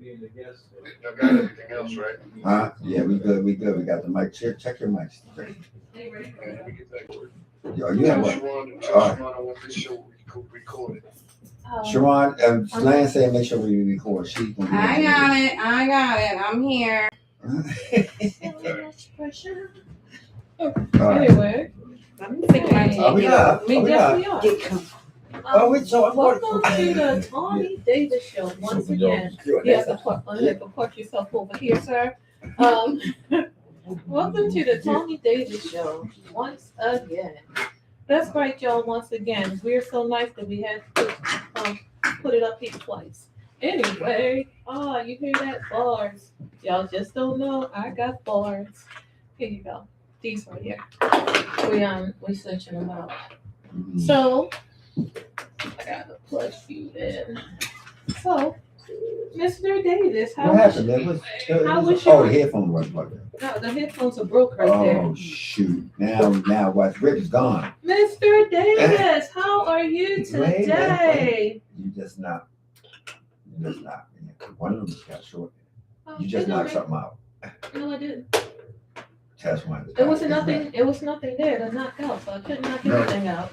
Y'all got everything else, right? Yeah, we good. We got the mic. Check your mics. Okay, let me get that word. Yo, you have what? Shawn, Shawn, I want this show recorded. Shawn, Lan said make sure we record. She gonna be I got it. I'm here. so much pressure. Anyway, I'm thinking We are. welcome to the Thommy Davis Show once again. Yes, park yourself over here, sir. Welcome to the Thommy Davis Show once again. That's right, y'all. Once again, we're so nice that we had to put it up here twice. Anyway, you hear that? Bars. Y'all just don't know. I got bars. Here you go. These right here. We searching them out. So I gotta plug you in. So, Mr. Davis, what happened? The headphone wasn't plugged in. No, the headphones are broke right there. Oh shoot! Now what? Rip is gone. Mr. Davis, how are you today? You just not. One of them just got short. You just knocked something out. No, I didn't. Test one. It was nothing there to knock out, so I couldn't knock anything out.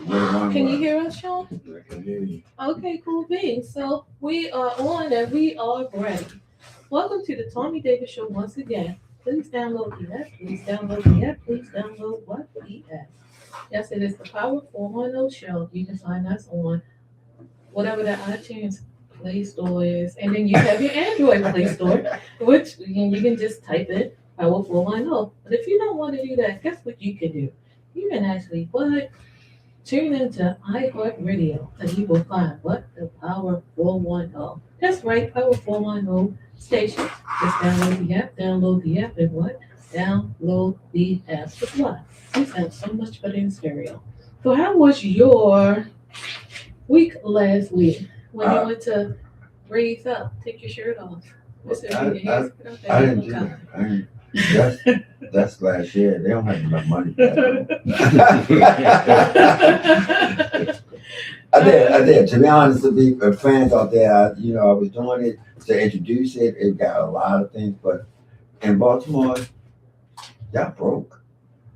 Can you hear us, Shawn? I can hear you. Okay, cool beans. So we are on and we are ready. Welcome to the Thommy Davis Show once again. Please download the app. Please download the app. Please download what? The app. Yes, it is the Power 410 Show. You can find us on whatever the iTunes Play Store is. And then you have your Android Play Store, which you can just type it. Power 410. But if you don't want to do that, guess what you can do? You can actually tune into iHeartRadio and you will find the Power 410. That's right, Power 410 station. Just download the app, and download the app. But what? You sound so much better in stereo. So how was your week last week when you went to raise up, take your shirt off? I didn't do that. That's last year. They don't have enough money for that. I did. To be honest, to be fans out there, I was doing it to introduce it. It got a lot of things, but in Baltimore, y'all broke.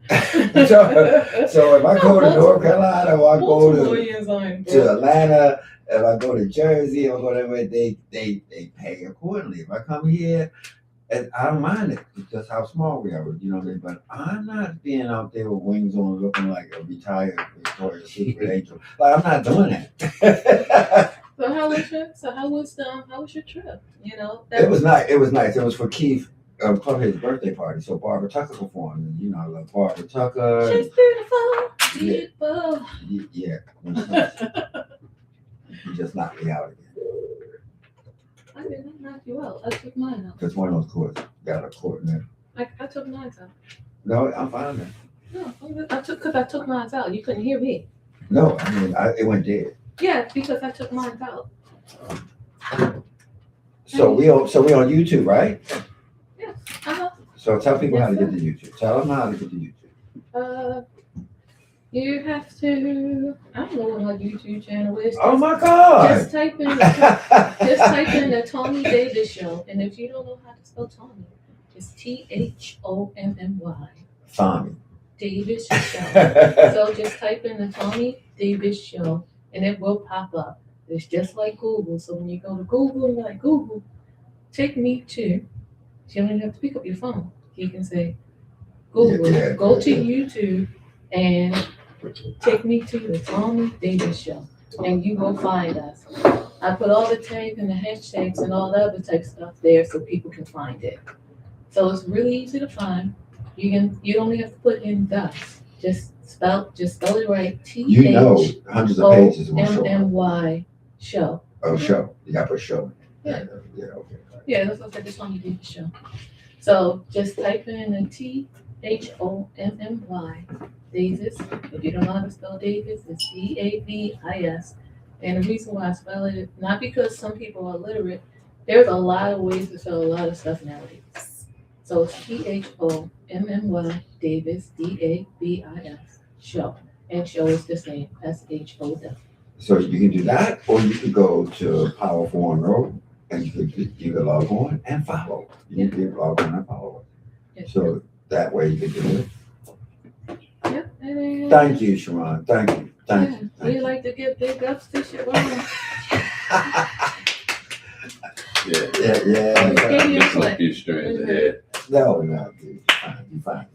so if I go to North Carolina or I go to Atlanta, if I go to Jersey or whatever, they pay accordingly. If I come here, and I don't mind it. It's just how small we are, you know what I mean? But I'm not being out there with wings on looking like a retired Victoria's Secret angel. Like, I'm not doing that. So how was your trip? It was nice. It was for Keith Clubhead's birthday party. So Barbara Tucker performed, and I love Barbara Tucker. She's beautiful. Yeah. He just knocked me out again. I didn't knock you out. I took mine out. Because one of those courts got a court in there. I took mine out. No, I'm fine then. No, I took mine out. You couldn't hear me. No, I mean, it went dead. Yeah, because I took mine out. So we on YouTube, right? Yeah. So tell people how to get to YouTube. Tell them how to get to YouTube. You have to. I don't know what my YouTube channel is. Oh my God! Just type in the Thommy Davis Show, and if you don't know how to spell Thommy, it's THOMMY. Thommy Davis Show. So just type in the Thommy Davis Show, and it will pop up. It's just like Google. So when you go to Google and you're like, Google, take me to. You don't even have to pick up your phone. You can say, Google, go to YouTube and take me to the Thommy Davis Show, and you will find us. I put all the tags and the hashtags and all the other type stuff there so people can find it. So it's really easy to find. You only have to put in dust. Just spell it right. Hundreds of pages THOMMY Show. Oh, show. You got to put show. Yeah. Yeah. Okay. Yeah, that's what I said. The Thommy Davis Show. So just type in the THOMMY. Davis. If you don't know how to spell Davis, it's DAVIS. And the reason why I spell it, not because some people are illiterate, there's a lot of ways to spell a lot of stuff nowadays. So it's THOMMY Davis, DAVIS, Show. And show is the same, SHOW. So you can do that, or you could go to Power 410 and you could log on and follow. You can log on and follow it. Yes. So that way you can do it. Yep. And then, Thank you, Shawn. Thank you. Thank you. We Thank like to give big ups to Shawn. Yeah. Yeah. Just a few strands ahead. No, dude. You're fine.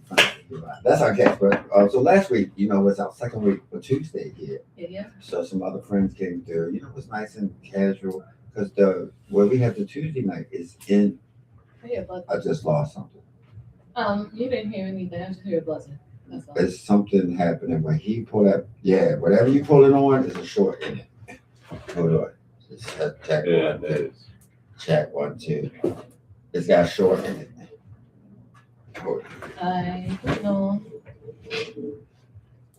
That's our guest. But so last week, was our second week for Tuesday here. Yeah. So some other friends came through. It was nice and casual because where we have the Tuesday night is in. Yeah, but I just lost something. you didn't hear anything. I just heard a buzzing. That's all. There's something happening when he pulled up. Yeah, whatever you pulling on is a short in it. Hold on. Just check Yeah, one, that two. is. Check 1, 2. It's got short in it. Hold on. I don't know.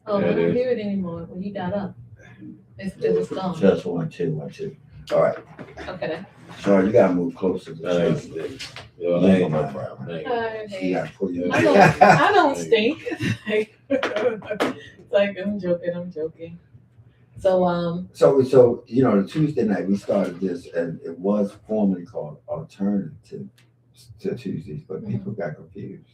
Oh, Yeah, I it don't is. hear it anymore when he got up. It's gone. Just 1, 2, 1, 2. All right. Okay. Sean, you gotta move closer to Nice. the Yo, Yeah, ain't no no problem. problem. Thank you. You Hi. gotta pull your I don't stink. It's like I'm joking. So So the Tuesday night we started this, and it was formerly called Alternative to Tuesdays, but people got confused.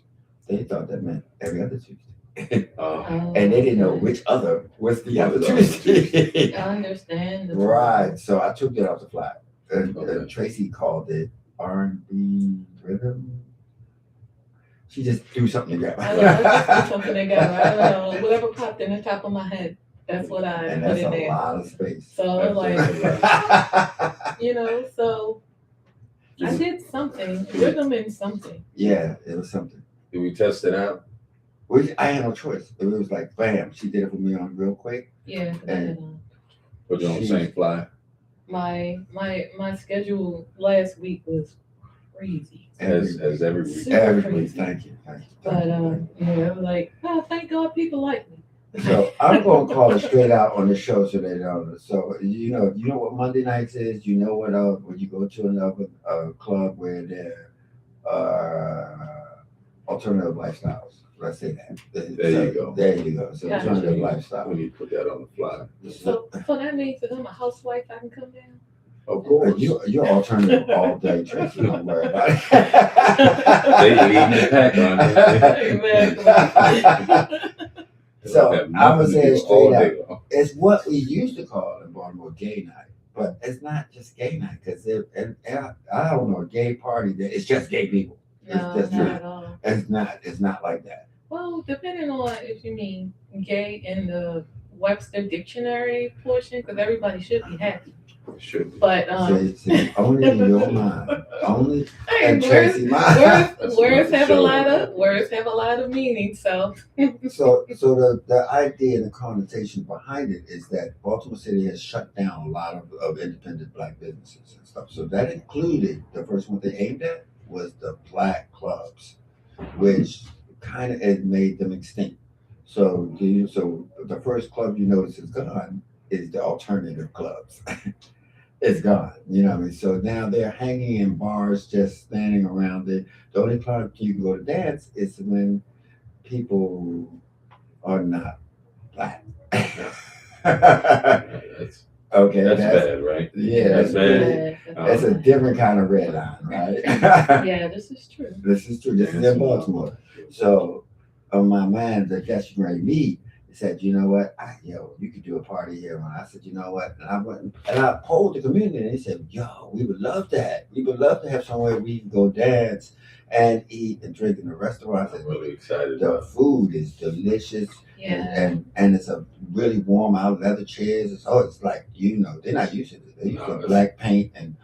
They thought that meant every other Tuesday, and they didn't know which other was the other Tuesday. I understand. Right. So I took it off the fly, and Okay. Tracy called it R&B rhythm. She just threw something together. I just put something together. I don't know. Whatever popped in the top of my head, that's what I And put that's in a there. lot of space. So I was like, Yeah, so I did something, rhythm and something. it was something. Did we test it out? I had no choice. It was like, bam, she did it for me on real quick. Yeah. 'Cause I And- had, Put you on the same fly? my schedule last week was crazy. As every week. Super Everybody, crazy. thank you. But I was like, oh, thank God people like me. So I'm gonna call it straight out on the show so they know. So you know what Monday nights is. You know what when you go to another club where there are alternative lifestyles. Let's say that. There you go. There you go. So Yeah. alternative lifestyle. We need to put that on the fly. So that means that I'm a housewife, I can come down. Of course. You're alternative all day, Tracy. Don't worry about it. They leading the pack on it. So Have I'm gonna nothing say to it do all straight out. day long. It's what we used to call in Baltimore gay night, but it's not just gay night because I don't know a gay party that it's just gay people. No, That's not not- at all. It's not like that. Well, depending on if you mean gay in the Webster dictionary portion, because everybody should be happy. Should be. But See, only in your mind, only hey, in Tracy's mind. words have a Sure. lot of meaning. So So the idea and the connotation behind it is that Baltimore City has shut down a lot of independent black businesses and stuff. So that included the first one they aimed at was the black clubs, which kind of had made them extinct. So the first club you notice is gone is the alternative clubs. It's gone. You know what I mean? So now they're hanging in bars, just standing around it. The only club you can go to dance is when people are not black. That's Okay, bad, right? yeah, That's bad. That's a different kind of red line, right? yeah, this is true. This is true. This is in Baltimore. So on my mind, the guest you ready me said, you know what? You could do a party here. And I said, you know what? And I went and I polled the community and they said, yo, we would love that. We would love to have somewhere we can go dance and eat and drink in the restaurant. I said, I'm really excited the about food is delicious. Yeah. And it's a really warm out leather chairs. It's like, they're not used to it. They used to No, black paint and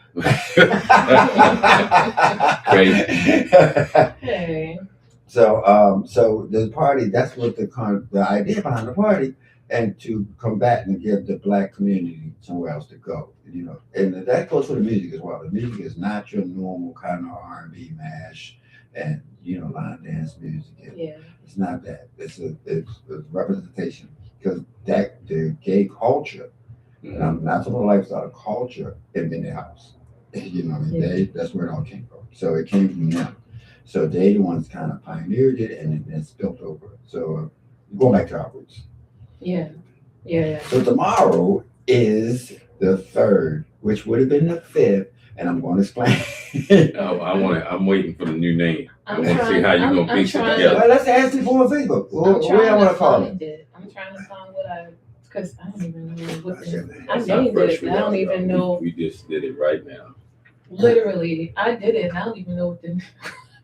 Hey. So the party, that's what the idea behind the party, and to combat and give the black community somewhere else to go, and that goes for the music as well. The music is not your normal kind of R&B mash and line dance music. Yeah. It's not that. It's representation because the gay culture, and I'm not talking about lifestyle, culture in the house. That's where it all came from. So it came from them. So they the ones kind of pioneered it and then spilled over. So going back to our roots. Yeah. Yeah. So tomorrow is the 3rd, which would have been the 5th, and I'm going to explain. No, I'm waiting for the new name. I I'm want to see trying- how you're I'm- going to I'm piece it trying- together. Well, let's ask people on Facebook. I'm What do trying I want to to call it? find it. I'm trying to find because I don't even know what the, I It's not named fresh it. with I don't us, even y'all. know. We just did it right now. Literally, I did it. And I don't even know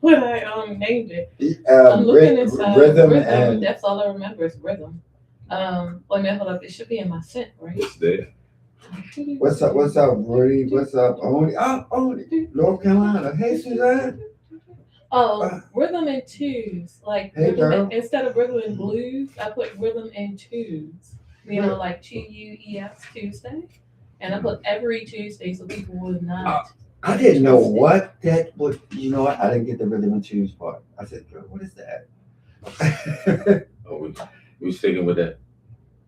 what I named it. I'm looking inside Rhythm and That's all I remember is rhythm. Wait a minute, hold up. It should be in my scent, right? It's there. what's up, Woody? What's up, Oni? Oh, Oni, North Carolina. Hey, Suzanne. Oh, rhythm and twos. Like Hey, rhythm girl. instead of rhythm and blues, I put rhythm and twos. You know, like TUES Tuesday. And I put every Tuesday so people would not. I didn't know what that was. You know what? I didn't get the rhythm and choose part. I said, girl, what is that? Oh, we sticking with that.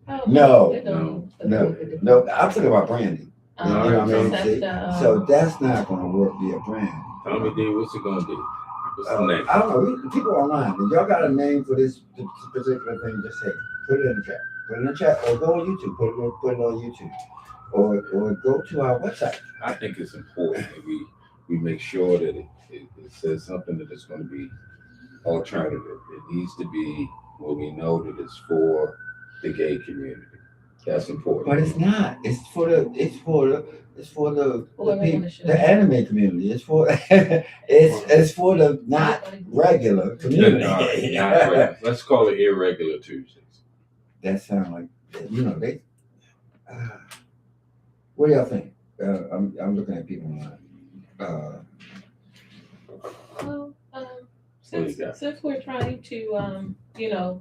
Oh, No, it don't- No, I'm talking about branding. You know what I mean? Except See? the, So that's not going to work via brand. Tommy D, what's it going to be? What's the name? I don't know. People online, if y'all got a name for this particular thing, just say, put it in the chat. Put it in the chat or go on YouTube. Put it on YouTube. Or go to our website. I think it's important that we make sure that it says something that is going to be alternative. It needs to be where we know that it's for the gay community. That's important. But it's not. It's for the people, the anime community. It's for it's for the not regular community. Not regular. Let's call it irregular Tuesdays. That sounds like they. What do y'all think? I'm looking at people online. Well, since we're trying to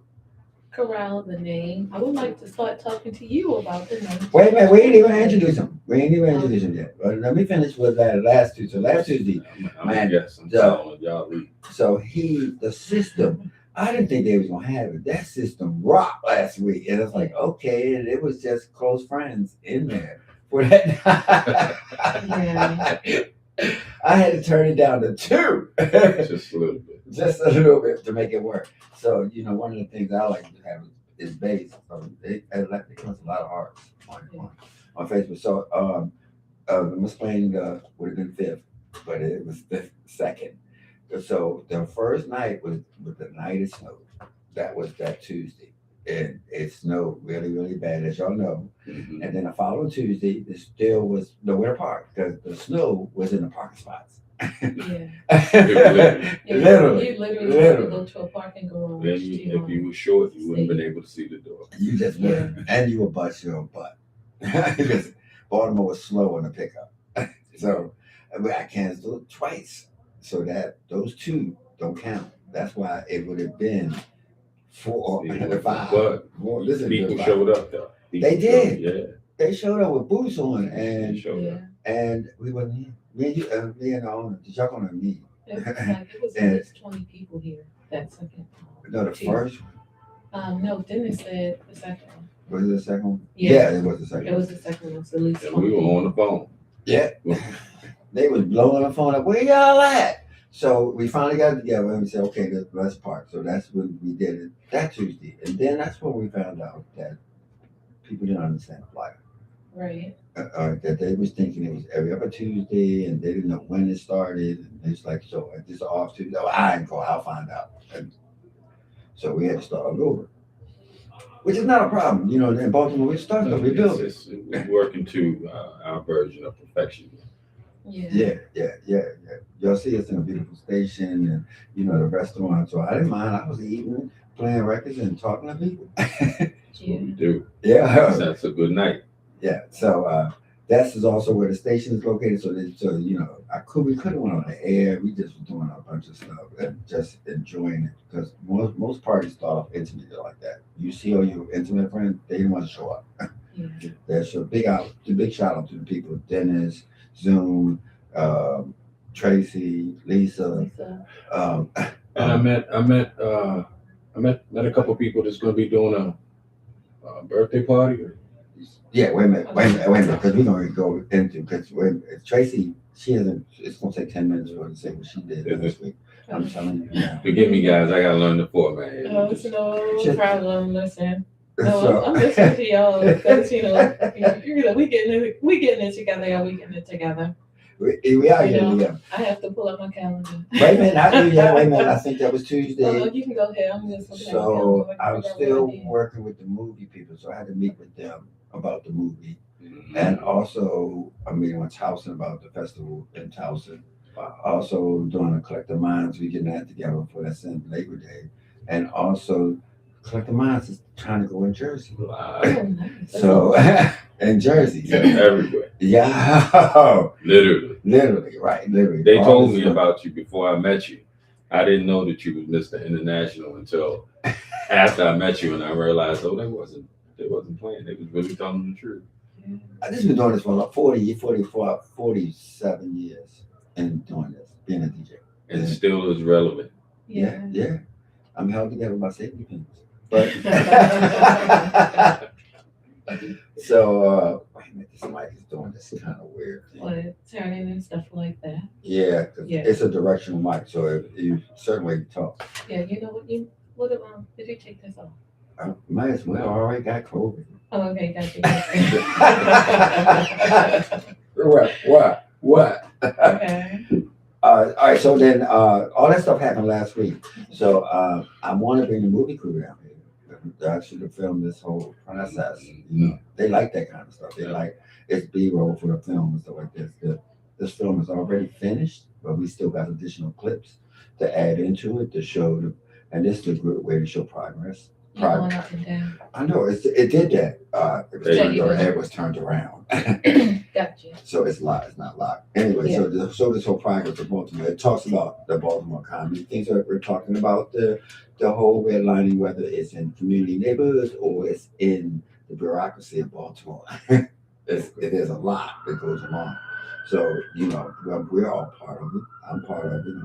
corral the name, I would like to start talking to you about the name. Wait a minute, we ain't even introduced him. Yet. But let me finish with that last Tuesday. Last Tuesday, I'm man, telling y'all. so the system, I didn't think they was gonna have it. That system rocked last week. And it's like, okay, and it was just close friends in there for that. Yeah. I had to turn it down to 2. Just a little bit. Just a little bit to make it work. So, one of the things I like to have is bass. So they post a lot of art on Facebook. So I'm explaining would have been 5th, but it was the 2nd. So the first night was the night it snowed. That was that Tuesday. And it snowed really, really bad, as y'all know. Mm-hmm. And then the following Tuesday, there still was nowhere to park because the snow was in the parking spots. Yeah. Literally. You literally had to go to a parking garage. Then if you were short, you wouldn't have been able to see the door. You just went, and you would bust your butt. Because Baltimore was slow on the pickup. So I canceled it twice. So that those 2 don't count. That's why it would have been 4 or 5. But people showed up though. They did. Yeah. They showed up with boots on They showed up. and we wasn't here. Me and you, me and the owner, y'all gonna meet. It was at least 20 people here that second. No, the first one. No, Dennis said the second one. Was it the second one? Yeah. It was the second It one. was the second one, so at least And 20 we were people. on the phone. Yeah. They was blowing the phone up. Where y'all at? So we finally got together and we said, okay, let's park. So that's when we did it that Tuesday. And then that's when we found out that people didn't understand the flyer. Right. That they was thinking it was every other Tuesday and they didn't know when it started. And it's like, so if this is off Tuesday, I ain't go, I'll find out. And so we had to start all over. Which is not a problem. In Baltimore, we start to rebuild it. We're working to our version of perfection. Yeah. Yeah. Y'all see us in a beautiful station and, the restaurant. So I didn't mind. I was eating, playing records and talking to people. That's what we do. Yeah. That's a good night. Yeah. So that is also where the station is located. So we couldn't went on the air. We just were doing a bunch of stuff and just enjoying it because most parties start off intimate like that. You see all your intimate friends, they didn't want to show up. Yeah. There's a big shout out to the people, Dennis, Zoom, Tracy, Lisa. And I met a couple people that's going to be doing a birthday party. Yeah, wait a minute, because we're going to go into, because Tracy, she hasn't, it's going to take 10 minutes for her to say what she did this week. I'm telling you now. Forgive me, guys, I got to learn the format. No, it's no problem. Listen. No, So, I'm listening to y'all because we getting it together. Y'all, we getting it together. We are You know, here. I have to pull up my calendar. Wait a minute, wait a minute. I think that was Tuesday. Oh, you can go ahead. I'm just looking at my So calendar. I'm still working with the movie people, so I had to meet with them about the movie, and also I'm meeting with Towson about the festival in Towson. Also doing a Collective Minds, we getting that together for that's in Labor Day, and also Collective Minds is trying to go in Jersey. Wow. Nice. So in Jersey, so, Everywhere. yeah, Literally. right, literally. They All told this me stuff. about you before I met you. I didn't know that you was Mr. International until after I met you, and I realized, oh, they wasn't playing. They was really telling the truth. I just been doing this for like 47 years and doing this, being a DJ. And still is relevant. Yeah. I'm held together by safety pins. But so wait a minute, this mic is doing this kind of weird thing. What, turning and stuff like that. Yeah, it's a directional mic, so if you certain way you talk. Yeah, you know what if you take this off? I might as well. I already got COVID. Oh, okay, gotcha. What? Okay. All right. So then, all that stuff happened last week. So I want to bring the movie crew down here. Actually, to film this whole process. You know, they like that kind of stuff. They like it's B-roll for the film and stuff like this. This film is already finished, but we still got additional clips to add into it to show the. And this is a good way to show progress. Going up and down. I know it did that. It was turned around. Gotcha. So it's locked. It's not locked. Anyway, so this whole progress of Baltimore. It talks about the Baltimore County. Things that we're talking about the whole redlining, whether it's in community neighborhoods or it's in the bureaucracy of Baltimore. There's a lot that goes along. So we're all part of it. I'm part of it.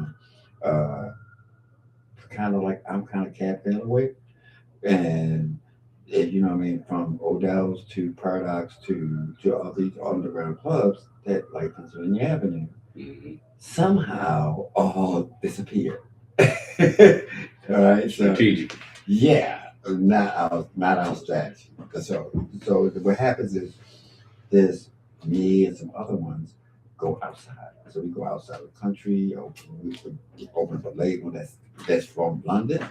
Kind of like I'm kind of camping away. And you know what I mean, from Odell's to Paradox to all these underground clubs that like Pennsylvania Avenue somehow all disappeared. All right, Strategic. Yeah, not our strategy. So what happens is there's me and some other ones go outside. So we go outside the country, we open up a label that's from London.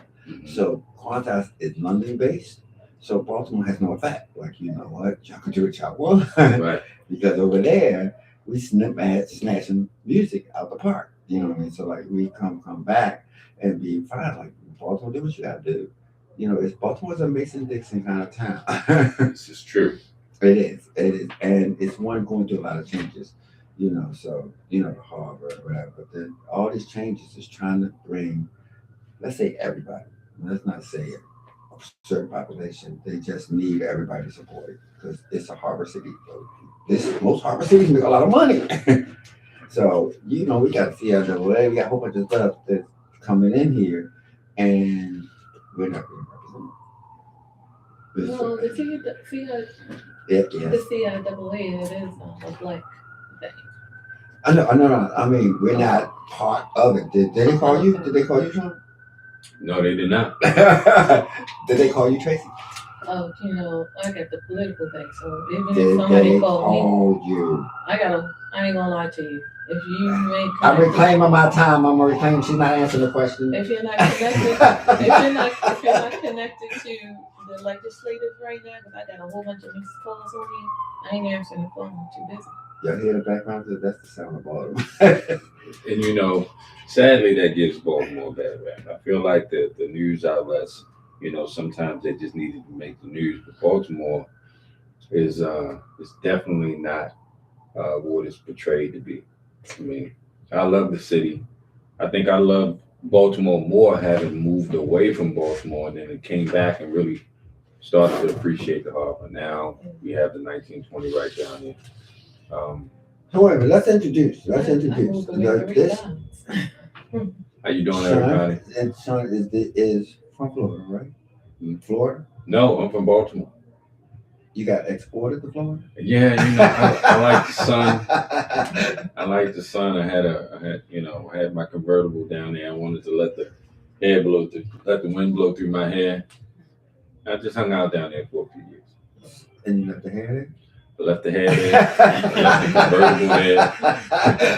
So Qantas is London based. So Baltimore has no effect. Like, you know what, y'all can do what y'all want. Right. Because over there, we snatching music out the park. You know what I mean? So like we come back and be fine. Like Baltimore, do what you gotta do. You know, Baltimore's a Mason-Dixon kind of town. This is true. It is. And it's one going through a lot of changes. You know, so the harbor or whatever. But then all these changes is trying to bring, let's say everybody. Let's not say a certain population. They just need everybody to support it because it's a harbor city. Most harbor cities make a lot of money. So we got to see our double A. We got a whole bunch of stuff that's coming in here, and we're not being represented. No, the CIAA, it is a black thing. I know. I mean, we're not part of it. Did they call you? Did they call you, Shawn? No, they did not. Did they call you, Tracy? Oh, I got the political thing. So even Did if somebody they called call you? I ain't gonna lie to you. If you ain't I'm reclaiming my time. I'm reclaiming. She's not answering the question. if you're not connected, if you're not connected to the legislative right now, because I got a whole bunch of missed calls on me, I ain't answering the phone. I'm too busy. Y'all hear the background? That's the sound of Baltimore. And sadly, that gives Baltimore a bad rap. I feel like the news outlets, sometimes they just needed to make the news. But Baltimore is definitely not what it's portrayed to be. I mean, I love the city. I think I love Baltimore more having moved away from Baltimore and then it came back and really started to appreciate the harbor. Now we have the 1920 right down here. So wait a minute, let's introduce this. How you doing, everybody? And Shawn is from Florida, right? Florida? No, I'm from Baltimore. You got exported to Florida? Yeah, I like the sun. I like the sun. I had my convertible down there. I wanted to let the wind blow through my hair. I just hung out down there for a few years. And you left the hair left the head in, left the convertible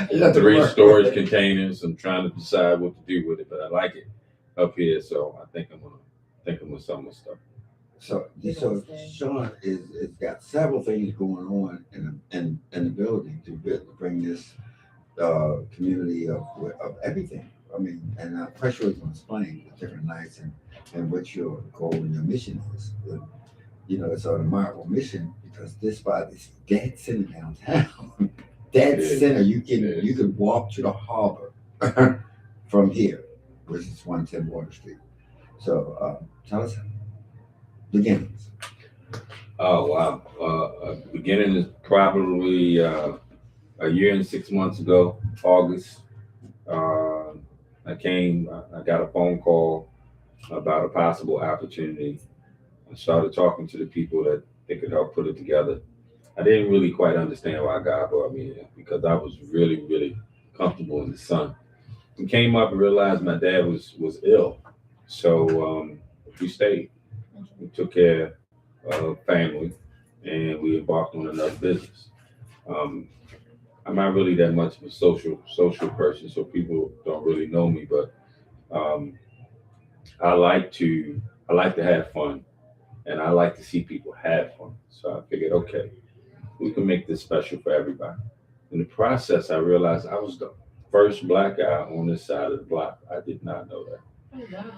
there, 3 storage containers. I'm trying to decide what to do with it, but I like it up here, so I think I'm gonna sell my stuff. So Shawn is got several things going on in the building to bring this community of everything. I mean, and I'm pretty sure he's going to explain the different nights and what your goal and your mission is. You know, it's a remarkable mission because this spot is dead center downtown. Dead center. You can walk to the harbor from here, which is 110 Water Street. So tell us beginnings. Oh wow! Beginning is probably a year and 6 months ago, August. I got a phone call about a possible opportunity. I started talking to the people that they could help put it together. I didn't really quite understand why God brought me here because I was really, really comfortable in the sun. We came up and realized my dad was ill. So we stayed. We took care of family and we embarked on another business. I'm not really that much of a social person, so people don't really know me, but I like to have fun and I like to see people have fun. So I figured, okay, we can make this special for everybody. In the process, I realized I was the first black guy on this side of the block. I did not know that. Oh, wow.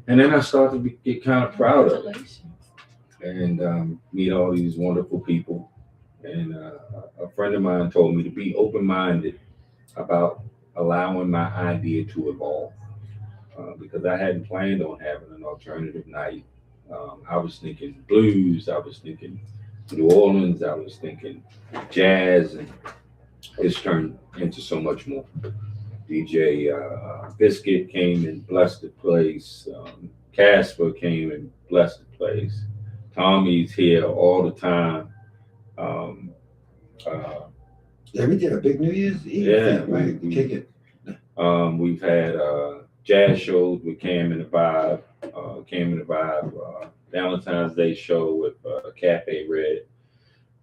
And then I started to get kind of proud of it Congratulations. and meet all these wonderful people. And a friend of mine told me to be open-minded about allowing my idea to evolve because I hadn't planned on having an alternative night. I was thinking blues, I was thinking New Orleans, I was thinking jazz, and it's turned into so much more. DJ Biscuit came and blessed the place. Casper came and blessed the place. Tommy's here all the time. Yeah, we did a big New Year's Eve thing, right? Kick it. We've had jazz shows with Cam and the Vibe, Valentine's Day show with Cafe Red.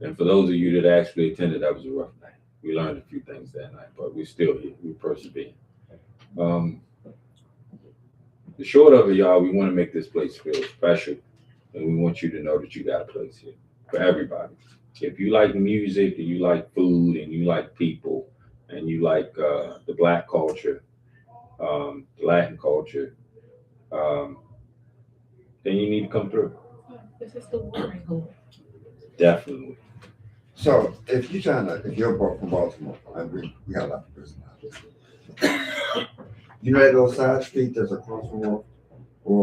And for those of you that actually attended, that was a rough night. We learned a few things that night, but we're still here. We persevere. The short of it, y'all, we want to make this place feel special, and we want you to know that you got a place here for everybody. If you like music, and you like food, and you like people, and you like the Black culture, the Latin culture, then you need to come through. This is the watering hole. Definitely. So if you're from Baltimore, we got a lot of personalities. You know that little side street that's across from Royal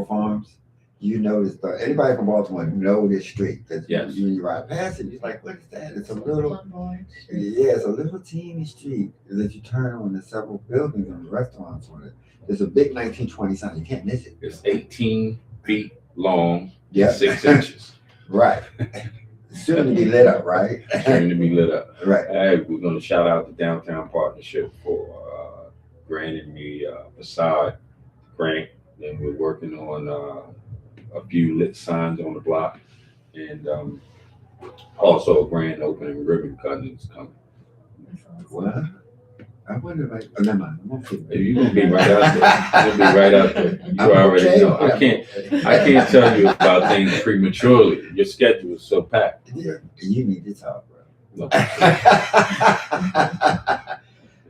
Farms? You notice anybody from Baltimore know this street. Yes. You ride past it, you're like, what is that? It's a little teeny street that you turn on. There's several buildings and restaurants on it. There's a big 1920 sign. You can't miss it. It's 18 feet long, Yeah. 6 inches. Right. Soon to be lit up, right? Soon to be lit up. Right. Hey, we're going to shout out the Downtown Partnership for granting me facade grant. And we're working on a few lit signs on the block. And also a grand opening ribbon cutting is coming. What? I wonder if never mind. I won't fit. You're going to be right out there. You'll be right out there. You already know. I can't tell you about things prematurely. Your schedule is so packed. Yeah, you need to talk, bro. No.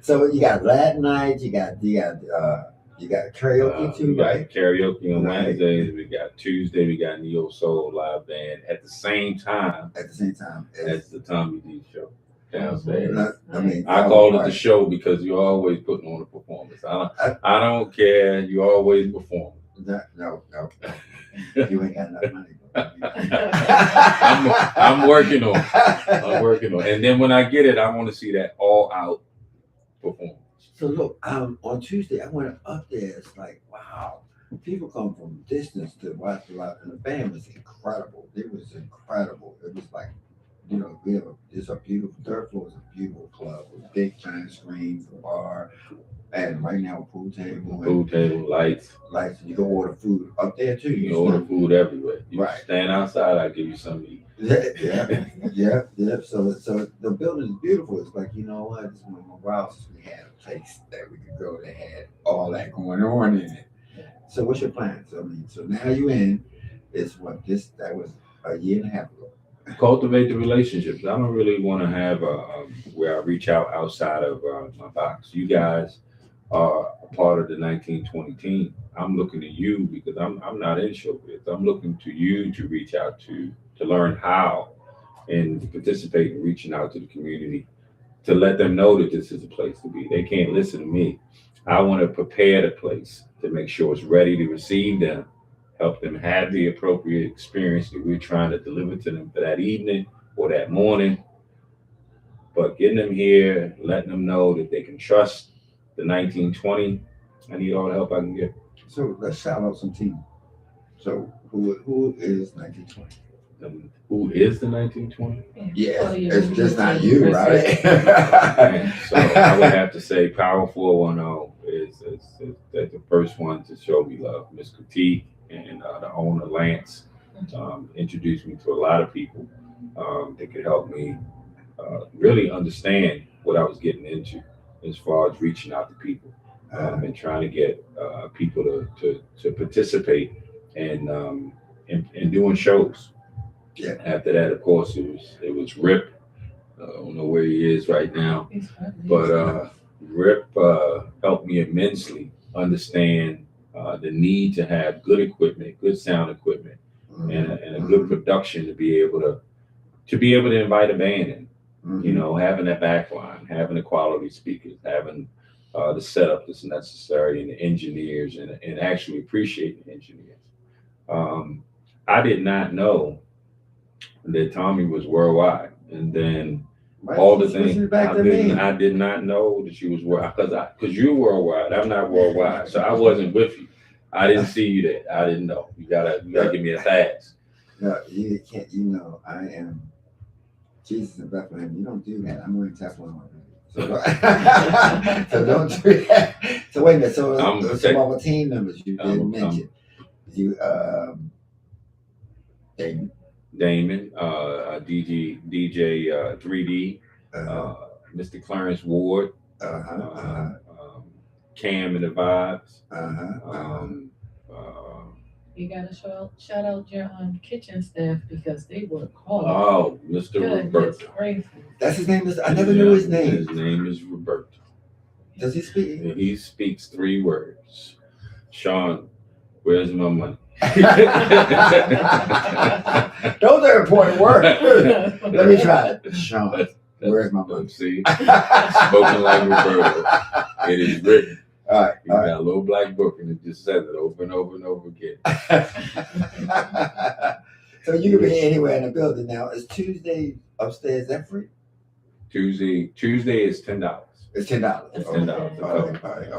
So you got Latin night, you got karaoke too, we got right? Karaoke on Wednesdays. We got Tuesday. We got Neo Soul live band at the same time At the same time as the Thommy D show downstairs. I call it the show because you're always putting on a performance. I don't care. You always perform. No. You ain't got enough money. I'm working on it. And then when I get it, I want to see that all out performance. So look, on Tuesday I went up there. It's like, wow, people come from distance to watch the live, and the band was incredible. It was incredible. It was like you know, it's a beautiful third floor is a beautiful club with big giant screens, a bar, and right now a pool table Food table, lights. lights. You can order food up there too. You can order food everywhere. You Right. stand outside, I'll give you something to eat. Yeah. So the building is beautiful. It's like, you know what? It's one of my houses. We had a place that we could go that had all that going on in it. So what's your plan? So I mean, so now you in. It's what that was a year and a half ago. Cultivate the relationships. I don't really want to have where I reach out outside of my box. You guys are a part of the 1920 team. I'm looking to you because I'm not in showbiz. I'm looking to you to reach out to learn how and to participate in reaching out to the community to let them know that this is a place to be. They can't listen to me. I want to prepare the place to make sure it's ready to receive them, help them have the appropriate experience that we're trying to deliver to them for that evening or that morning. But getting them here, letting them know that they can trust the 1920. I need all the help I can get. So let's shout out some team. So who is 1920? Who is the 1920? Yeah, it's just not you, right? So I would have to say Power 410 is the first one to show me love. Miss Critique and the owner Lance introduced me to a lot of people that could help me really understand what I was getting into as far as reaching out to people and trying to get people to participate in doing shows. Yeah. After that, of course, it was Rip. I don't know where he is right now, but Rip helped me immensely understand the need to have good equipment, good sound equipment, and a good production to be able to invite a band in. You know, having that backline, having the quality speakers, having the setup that's necessary, and the engineers, and actually appreciating the engineers. I did not know that Thommy was worldwide, and then all the things I did not know that you was worldwide because you're worldwide. I'm not worldwide, so I wasn't with you. I didn't see you there. I didn't know. You gotta give me a pass. No, you can't. You know, I am Jesus in Bethlehem. You don't do that. I'm wearing Teflon already. So don't do that. So wait a minute. So some of our team members you didn't mention. You Damon, DJ 3D, Mr. Clarence Ward, Cam and the Vibes. You gotta shout out your kitchen staff because they work hard. Oh, Mr. Roberto. That's his name. I never knew his name. His name is Roberto. Does he speak? He speaks 3 words. Shawn, where's my money? Those are important words. Let me try it. Shawn, where's my money? See, spoken like Roberto. It is written. All right. You got a little black book and it just says it over and over and over again. So you can be anywhere in the building now. Is Tuesday upstairs that free? Tuesday is $10. It's $10. It's $10. All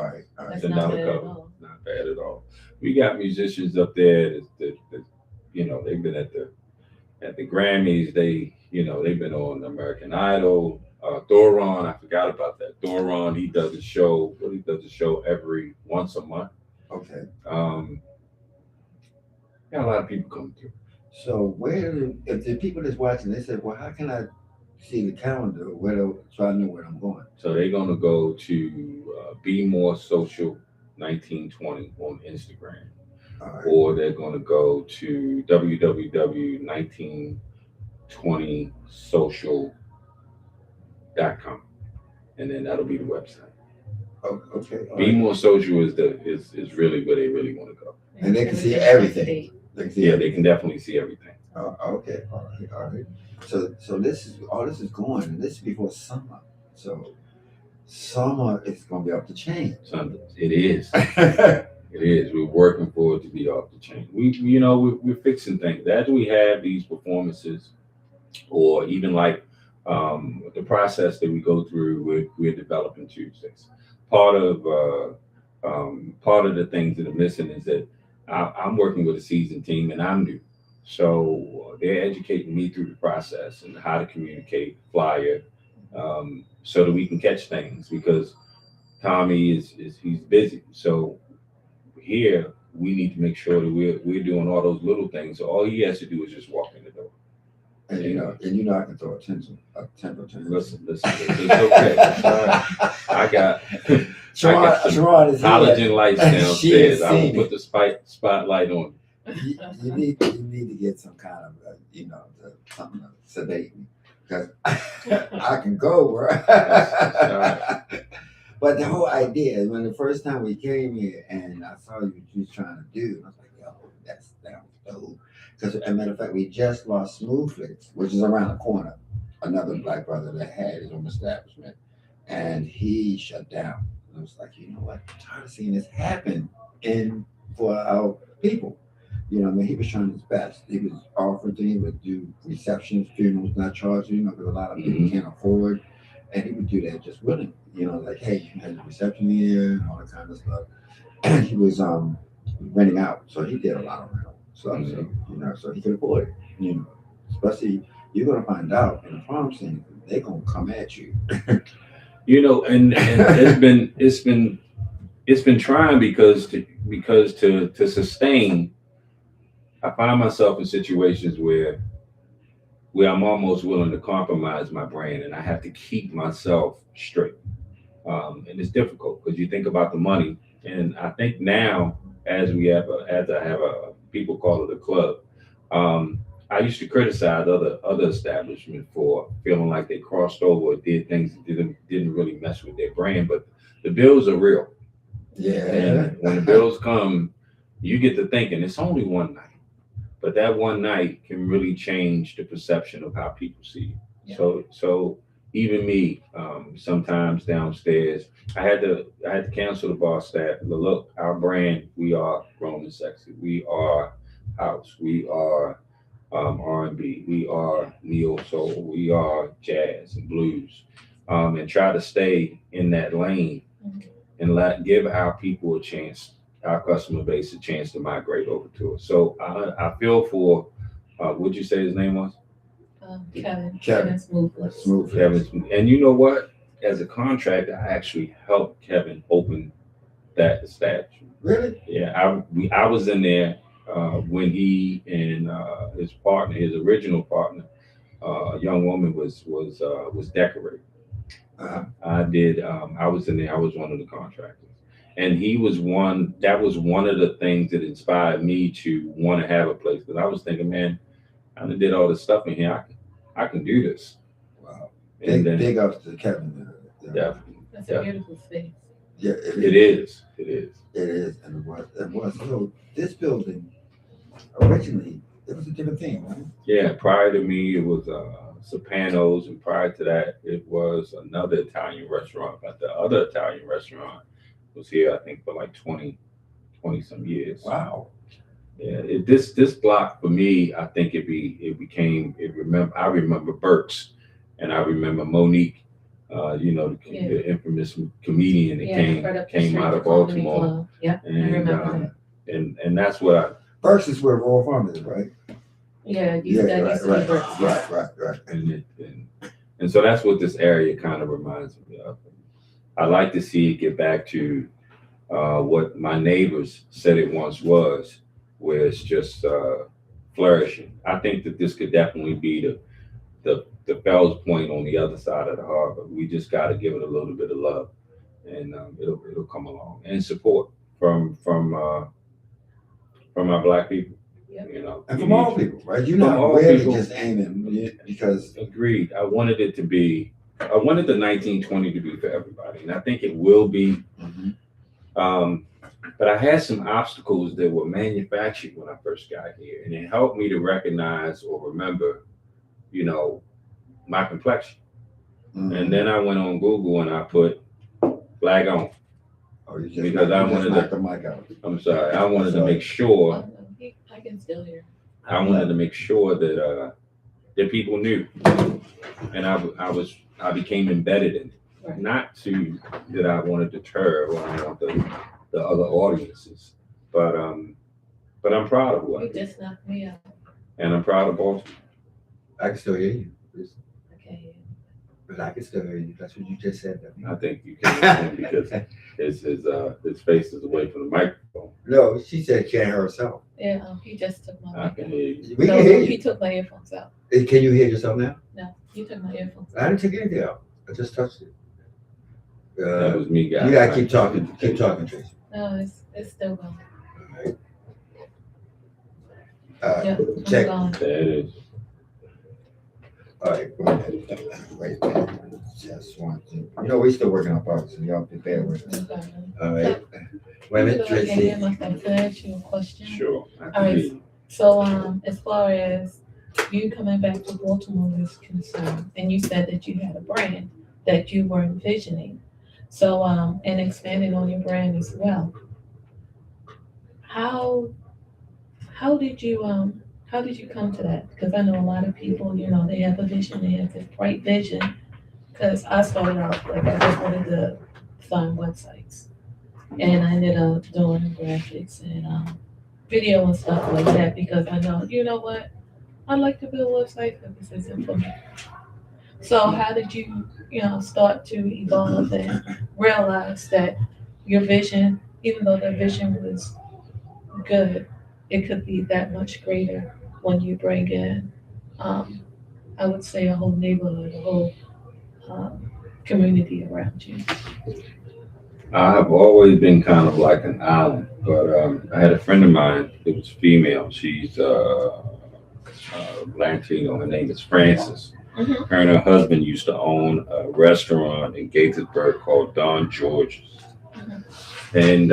right. $10 cover. Not bad at all. We got musicians up there that you know, they've been at the Grammys. They've been on American Idol. Thoron, I forgot about that. Thoron, he does a show. He does a show every once a month. Okay. Got a lot of people coming through. So if the people that's watching, they said, well, how can I see the calendar so I know where I'm going? So they're gonna go to Be More Social 1920 on Instagram. Right. Or they're going to go to www.1920social.com, and then that'll be the website. Oh, okay. Be More Social is really where they really want to go, and they can see everything. They can definitely see everything. Okay, all right. So this is going, and this is before summer. So summer is going to be off the chain. It is. It is. We're working for it to be off the chain. We're fixing things as we have these performances, or even like the process that we go through. We're developing Tuesdays. Part of the things that are missing is that I'm working with a seasoned team and I'm new. So they're educating me through the process and how to communicate, flyer, so that we can catch things because Thommy is he's busy. So here we need to make sure that we're doing all those little things. So all he has to do is just walk in the door. And I can throw a temper tantrum. Listen, it's okay. I got Shawn is halogen lights downstairs. I will it. put the spotlight on. You need to get some kind of something to sedate me because I can go, bro. But the whole idea is when the first time we came here and I saw you was trying to do, I was like, yo, that was dope. Because as a matter of fact, we just lost Smoothflix, which is around the corner. Another black brother that had his own establishment, and he shut down. And I was like, you know what? I'm tired of seeing this happen for our people. You know, I mean, he was trying his best. He was offering things, he would do receptions, funerals, not charging, because a lot of people can't afford. And he would do that just willingly. You know, like, hey, you had a reception here and all that kind of stuff. And he was renting out, so he did a lot of rental stuff. So, so he could afford it. You know, especially you're gonna find out in the farm scene, they're gonna come at you. You know, and it's been trying because to sustain. I find myself in situations where I'm almost willing to compromise my brand, and I have to keep myself straight. And it's difficult because you think about the money, and I think now as I have a people call it a club. I used to criticize other establishments for feeling like they crossed over or did things that didn't really mess with their brand, but the bills are real. Yeah. And when the bills come, you get to thinking it's only one night. But that one night can really change the perception of how people see you. Yeah. So even me, sometimes downstairs, I had to cancel the bar staff. Look, our brand, we are grown and sexy. We are house. We are R&B. We are neo soul. We are jazz and blues, and try to stay in that lane and give our people a chance. Our customer base a chance to migrate over to us. So I feel for, what'd you say his name was? Kevin Smooth. Kevin. And you know what? As a contractor, I actually helped Kevin open that establishment. Really? Yeah, I was in there when he and his original partner, a young woman was decorating. I was in there. I was one of the contractors. And that was one of the things that inspired me to want to have a place. Because I was thinking, man, I did all this stuff in here. I can do this. Wow. Big ups to Kevin. Yeah. That's a beautiful space. Yeah, it is. It is. And it was. So this building, originally, it was a different thing, right? Yeah. Prior to me, it was Sopranos. And prior to that, it was another Italian restaurant. But the other Italian restaurant was here, I think, for like 20 some years. Wow. Yeah, this block for me, I think I remember Burt's, and I remember Monique, the infamous comedian that came out of Baltimore. Yeah, I remember that. And that's what Burt's is where Royal Farm is, right? Yeah, right. And so that's what this area kind of reminds me of. I like to see it get back to what my neighbors said it once was, where it's just flourishing. I think that this could definitely be the Fells Point on the other side of the harbor. We just got to give it a little bit of love, and it'll come along, and support from our Black people. Yep. You know, and from all people, right? You're not really just aiming because. Agreed. I wanted the 1920 to be for everybody, and I think it will be. But I had some obstacles that were manufactured when I first got here, and it helped me to recognize or remember, my complexion. And then I went on Google and I put flag on. Because I wanted to. The mic out. I'm sorry. I wanted to make sure. I can still hear. I wanted to make sure that people knew, and I became embedded in it. Right. Not that I want to deter or I want the other audiences, but I'm proud of what you just knocked me out. and I'm proud of Baltimore. I can still hear you. Okay. But I can still hear you. That's what you just said. I think you can because his face is away from the microphone. No, she said she can't hear herself. Yeah, he just took my I can hear you. We no, can hear he you. took my earphones out. Can you hear yourself now? No, he took my earphones I out. didn't take anything out. I just touched it. That was me, guys. You gotta keep talking. Keep talking, Tracy. No, it's still going. Alright. Yeah, I'm check. going. There it is. All right. Wait a minute. Just one thing. You know, we still working on parts, so y'all prepare with it. Okay. All right. Wait a minute, Tracy. Can I ask you a question? Sure. I can All right. hear you. So, as far as you coming back to Baltimore is concerned, and you said that you had a brand that you were envisioning. So, and expanding on your brand as well. How did you come to that? Because I know a lot of people, you know, they have a vision, they have this bright vision. Because I started out like I just wanted to fund websites, and I ended up doing graphics and video and stuff like that because I know, you know what, I like to build websites, but this isn't for me. So how did you, start to evolve and realize that your vision, even though the vision was good, it could be that much greater when you bring in, I would say, a whole neighborhood, a whole community around you. I've always been kind of like an island, but I had a friend of mine. It was female. She's Latino. Her name is Frances. Mhm. Her and her husband used to own a restaurant in Gaithersburg called Don George's. And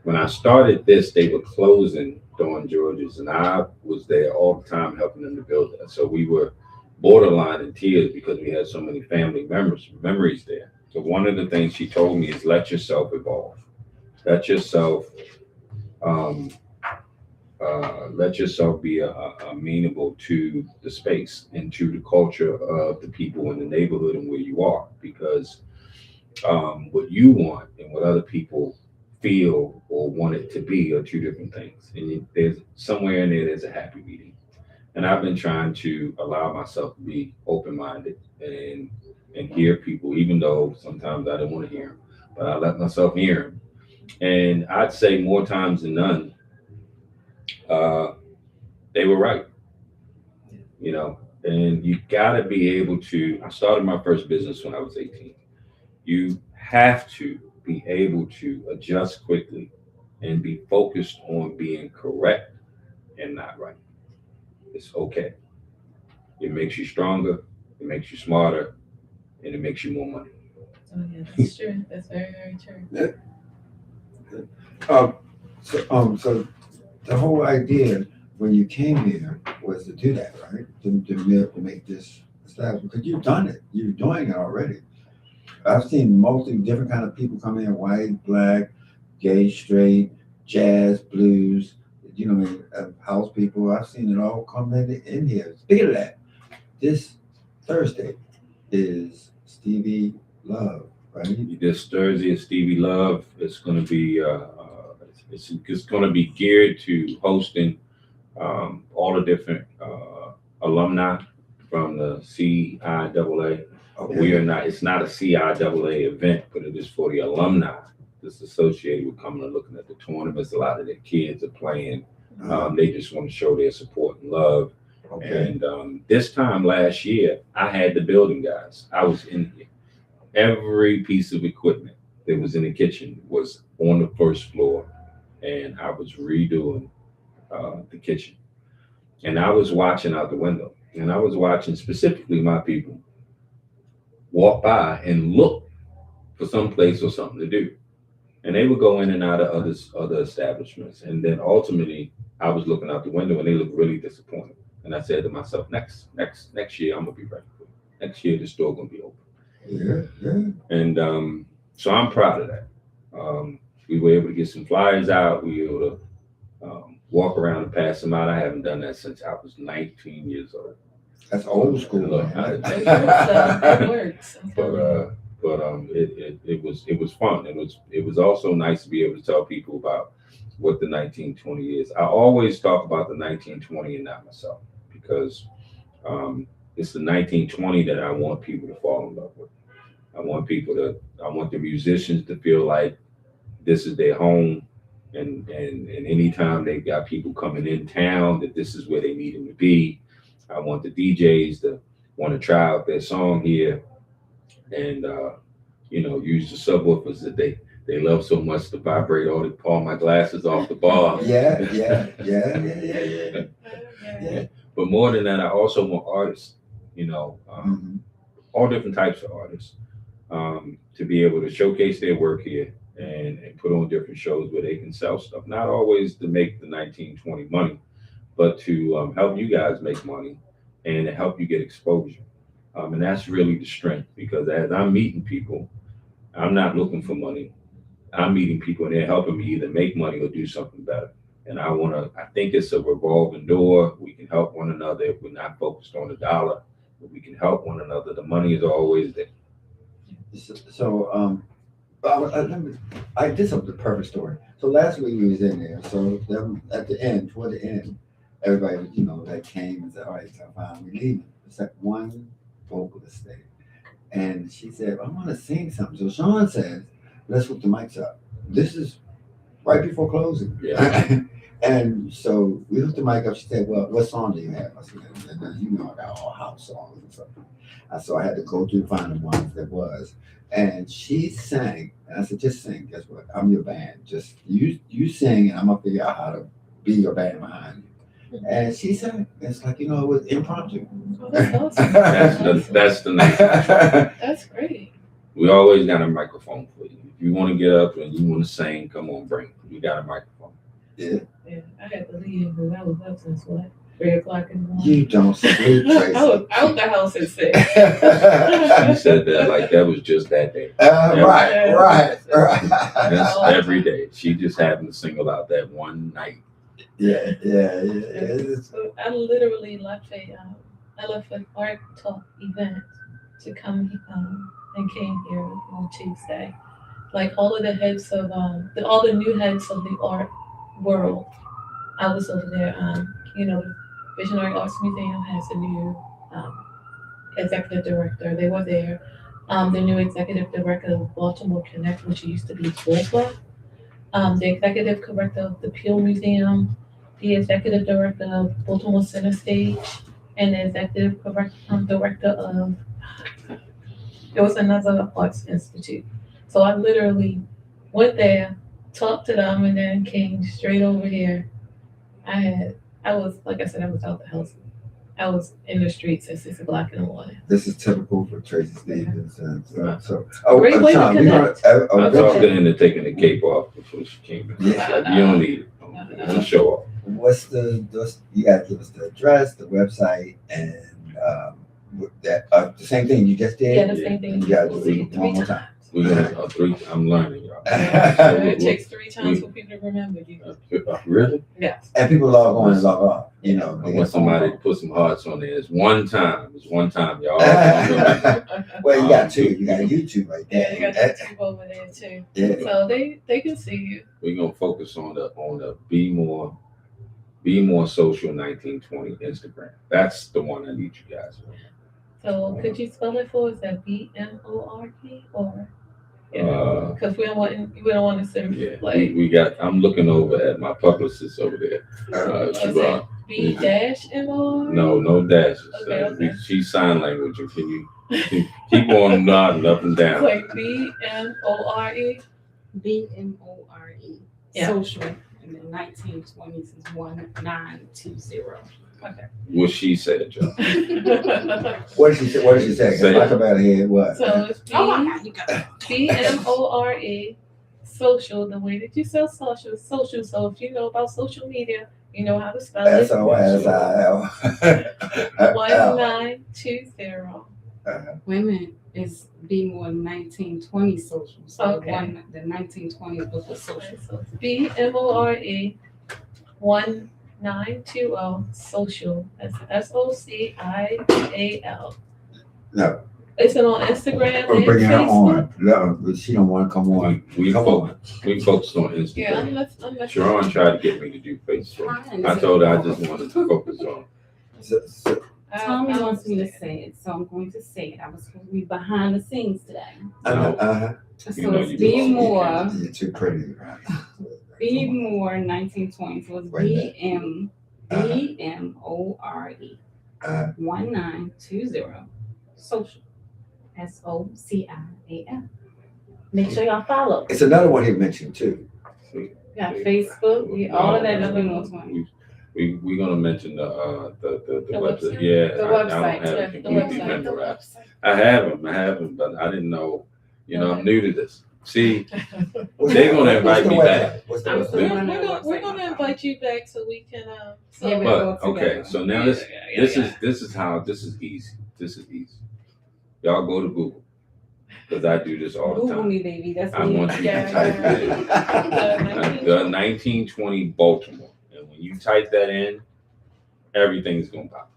when I started this, they were closing Don George's, and I was there all the time helping them to build it. So we were borderline in tears because we had so many family memories there. So one of the things she told me is let yourself evolve, let yourself be amenable to the space and to the culture of the people in the neighborhood and where you are, because what you want and what other people feel or want it to be are two different things. And there's somewhere in there's a happy medium. And I've been trying to allow myself to be open-minded and hear people, even though sometimes I don't want to hear them, but I let myself hear them. And I'd say more times than none, they were right, and you gotta be able to. I started my first business when I was 18. You have to be able to adjust quickly and be focused on being correct and not right. It's okay. It makes you stronger, it makes you smarter, and it makes you more money. Oh yeah, that's true. That's very, very true. So the whole idea when you came here was to do that, right? To make this establishment, because you've done it. You're doing it already. I've seen multi different kind of people come in: white, black, gay, straight, jazz, blues. House people. I've seen it all come in here. Speaking of that, this Thursday is Stevie Love, right? This Thursday is Stevie Love. It's going to be it's going to be geared to hosting all the different alumni from the CIAA. Okay. We are not. It's not a CIAA event, but it is for the alumni that's associated with coming and looking at the tournaments. A lot of their kids are playing. They just want to show their support and love. Okay. And this time last year, I had the building guys. I was in here. Every piece of equipment that was in the kitchen was on the first floor, and I was redoing the kitchen. And I was watching out the window, and I was watching specifically my people walk by and look for some place or something to do. And they would go in and out of other establishments. And then ultimately, I was looking out the window, and they looked really disappointed. And I said to myself, next year, I'm gonna be ready for it. Next year, the store gonna be open. Yeah. And so I'm proud of that. We were able to get some flyers out. We were able to walk around and pass them out. I haven't done that since I was 19 years old. That's old school. Look, It works. But it was fun. It was also nice to be able to tell people about what the 1920 is. I always talk about the 1920 and not myself, because it's the 1920 that I want people to fall in love with. I want the musicians to feel like this is their home, and anytime they've got people coming in town, that this is where they need them to be. I want the DJs to want to try out their song here, and use the subwoofers that they love so much to vibrate all my glasses off the bar. Yeah. But more than that, I also want artists, all different types of artists, to be able to showcase their work here and put on different shows where they can sell stuff. Not always to make the 1920 money, but to help you guys make money and to help you get exposure. And that's really the strength, because as I'm meeting people, I'm not looking for money. I'm meeting people and they're helping me either make money or do something better. And I think it's a revolving door. We can help one another if we're not focused on the dollar, but we can help one another. The money is always there. So, this is the perfect story. So last week we was in there. So at the end, toward the end, everybody, that came and said, all right, so fine, we're leaving. Except one vocalist stayed. And she said, I want to sing something. So Shawn says, let's hook the mics up. This is right before closing. Yeah. And so we hooked the mic up. She said, well, what song do you have? I said, I got all house songs and stuff. So I had to go through find the ones that was. And she sang. And I said, just sing. Guess what? I'm your band. Just you sing, and I'm going to figure out how to be your band behind you. And she sang. It's like, it was impromptu. Oh, that's awesome. That's the nice. That's great. We always got a microphone for you. If you want to get up and you want to sing, come on, bring it. We got a microphone. Yeah. I had to leave because I was up since 3 o'clock in the morning. You don't sleep, Tracy. I was out the house at 6. She said that like that was just that day. Right. That's every day. She just happened to single out that one night. Yeah. So I literally left an art talk event to come and came here on Tuesday. Like all of the heads of all the new heads of the art world, I was over there. Visionary Arts Museum has a new executive director. They were there. The new executive director of Baltimore Connect, which used to be BOLPA. The executive director of the Peel Museum, the executive director of Baltimore Center Stage, and the executive director of, there was another arts institute. So I literally went there, talked to them, and then came straight over here. I was, like I said, I was out the house. I was in the streets at 6 o'clock in the morning. This is typical for Tracy Stevens. Great way to Shawn, connect. I talked her into taking the cape off before she came in. Yeah. You don't need it. Don't show off. You got to give us the address, the website, and the same thing you just did? Yeah, the same thing. You got to do it one more time. We're gonna have 3. I'm learning, y'all. It takes 3 times for people to remember you. Really? Yes. And people log on and log off. I want somebody to put some hearts on there. It's one time, y'all. Well, you got 2. You got YouTube right there. Yeah, you got YouTube over there too. Yeah. So they can see you. We're gonna focus on the Be More Social 1920 Instagram. That's the one I need you guys on. So could you spell it for us? Is that BMORP or? Because we don't want to send we got. I'm looking over at my publicist over there. B dash MOR? No dashes. Okay. She's sign language. Can you keep on nodding up and down? Like BMORE. BMORE. Yeah. Social in the 1920s is 1920. Okay. What she said, Joe. What did she say? Talk about it here. What? So it's Oh my God, you got it. BMORE. Social. The way that you spell social is social. So if you know about social media, you know how to spell it. SOSIL. 1920. Women is be more 1920 social. So Okay. the 1920s was the social. So it's BMORE 1920 social. That's SOCIAL. No. Is it on Instagram Or and bringing her Facebook? on. No, but she don't want to come on. We Come focused on Instagram. Yeah, I'm Shawn tried to get me to do Facebook. I told her I just wanted to focus on. So, Tommy wants me to say it, so I'm going to say it. I was supposed to be behind the scenes today. You So know it's you B belong. Moore, you're too pretty. B Moore 1920. So it's BMORE 1920 social. SOCIAL. Make sure y'all follow. It's another one he mentioned too. You got Facebook, all of that. Nothing more 20. We're gonna mention the website. website? Yeah, The I website, don't have yeah, it the completely website. memorized. I have them, but I didn't know. You know, I'm new to this. See, they're gonna invite me back. What's the I'm website? still- We're gonna invite you back so we can Yeah, we But go okay, together. so now this is how this is easy. This is easy. Y'all go to Google because I do this all the Google time. me, baby. That's I me. want you Yeah. to type in the 1920 Baltimore, and when you type that in, everything's gonna pop.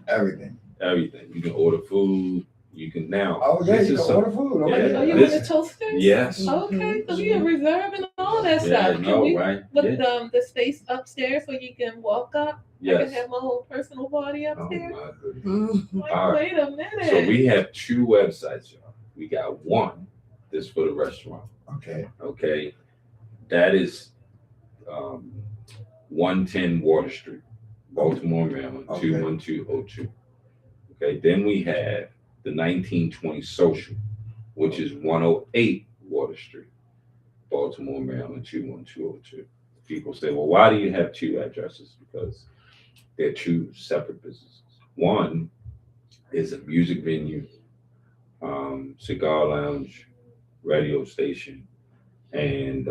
Everything. Everything. You can order food. You can now. Oh yeah, this you is can some- order food. Yeah. Okay. Oh, you This- want the toasters? Yes. Okay, so we are reserving all that Yeah, stuff. Can no, we right? put Yeah. the space upstairs so you can walk up? I Yes. can have my whole personal party Oh upstairs. my goodness. Like, All right. wait a minute. So we have two websites, y'all. We got one that's for the restaurant. Okay. Okay, that is 110 Water Street, Baltimore, Maryland, Okay. 21202. Okay, then we have the 1920 Social, which is 108 Water Street, Baltimore, Maryland, 21202. People say, well, why do you have two addresses? Because they're two separate businesses. One is a music venue, cigar lounge, radio station, and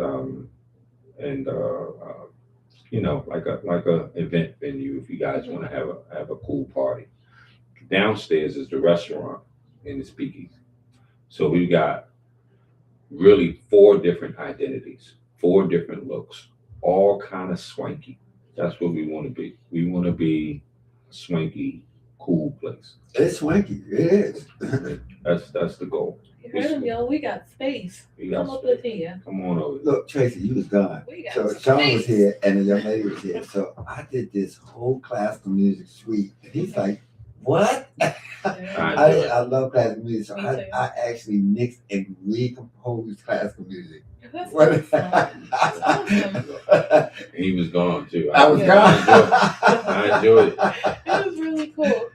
you know, like a event venue if you guys want to have a cool party. Downstairs is the restaurant and the speakeasy. So we got really four different identities, four different looks, all kind of swanky. That's what we want to be. We want to be a swanky, cool place. It's swanky. It is. That's the goal. You heard him, y'all. We got space. We got Come up with here. Come on over. Look, Tracy, you was gone. We got So space. Shawn was here and the young lady was here. So I did this whole classical music suite. And he's like, what? I love classical music. So Me too. I actually mixed and recomposed classical music. That's What? awesome. That's awesome. He was gone too. I was I enjoyed it. It was really cool.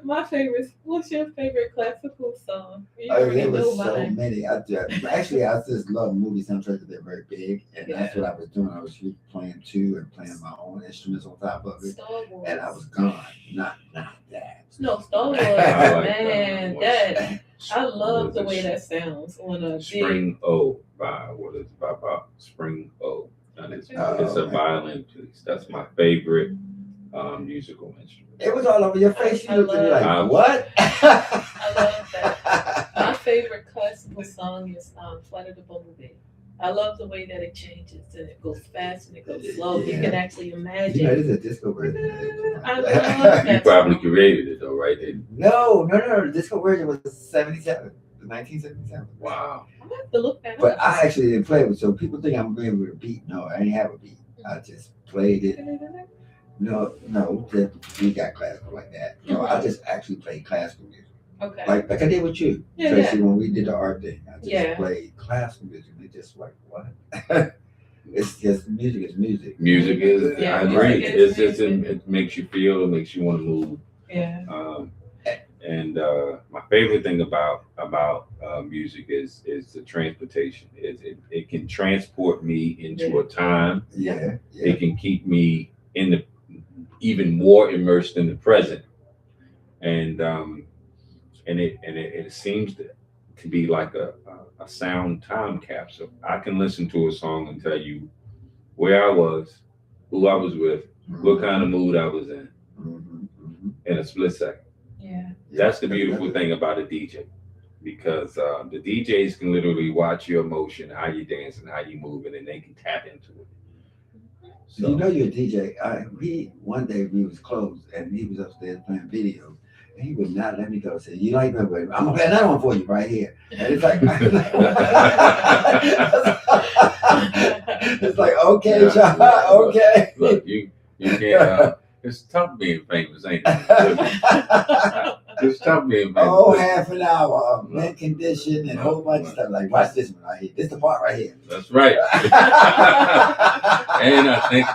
My favorite. What's your favorite classical song? You Oh, already there know was so mine. many. I just love movie soundtracks. They're very big, and that's what I was doing. I was playing too and playing my own instruments on top of it, Star Wars. and I was gone. Not that. No, Star Wars. I like Man, that. that I love the way that sounds on a big. Spring O by Spring O. And it's a violin piece. That's my favorite musical instrument. It was all over your face. You looked at me like, what? I love that. My favorite classical song is Flight of the Bumblebee. I love the way that it changes and it goes fast and it goes slow. You can actually imagine. You know, this is a disco version. I love that. You probably created it though, right? No. The disco version was 1977. Wow. I'm gonna have to look that But up. I actually didn't play with it. So people think I'm playing with a beat. No, I didn't have a beat. I just played it. No, we got classical like that. No, I just actually played classical music. Okay. Like I did with you, Yeah, Tracy, when we did the art thing. I just Yeah. played classical music. They just like, what? It's just music is music. Music is. Yeah, I agree. music is It's music. it makes you feel. It makes you want to move. Yeah. And my favorite thing about music is the transportation. It can transport me into a time. Yeah. It can keep me even more immersed in the present. And it seems to be like a sound time capsule. I can listen to a song and tell you where I was, who I was with, what kind of mood I was in a split second. Yeah. That's the beautiful thing about a DJ, because the DJs can literally watch your emotion, how you dancing, how you moving, and they can tap into it. You know you're a DJ. One day we was closed and he was upstairs playing videos. he would not let me go. Say, you like that way? I'm gonna play another one for you right here. And it's like, it's like, okay, Shawn, okay. Look, you can't. It's tough being famous, ain't it? It's tough being famous. Oh, half an hour of mint condition and a whole bunch of stuff. Like, watch this one right here. This is the part right here. That's right. And I think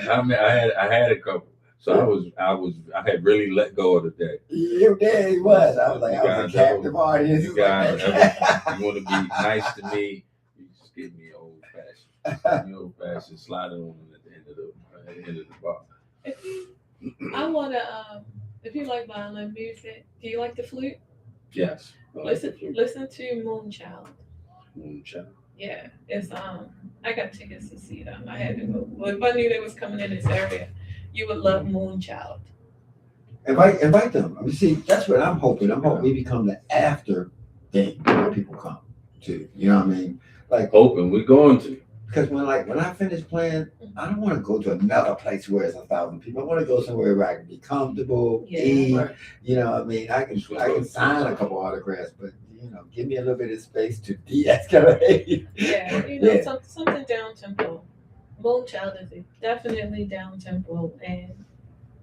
I had a couple. So I had really let go of the day. You did, he was. I was like, I was a captive audience. You guys, you want to be nice to me? You just give me old fashioned slide on at the end of the bar. If you like violin music, do you like the flute? Yes. Listen to Moonchild. Moonchild. Yeah, it's I got tickets to see them. I had to go. Well, if I knew they was coming in this area, you would love Moonchild. Invite them. I mean, see, that's what I'm hoping. I'm hoping we become the after thing where people come to. You know what I mean? Like hoping we're going to. Because when I finish playing, I don't want to go to another place where it's 1,000 people. I want to go somewhere where I can be comfortable, eat. Right. You know what I mean? I can sign a couple autographs, but give me a little bit of space to de-escalate. Yeah, something down tempo. Moonchild is definitely down tempo, and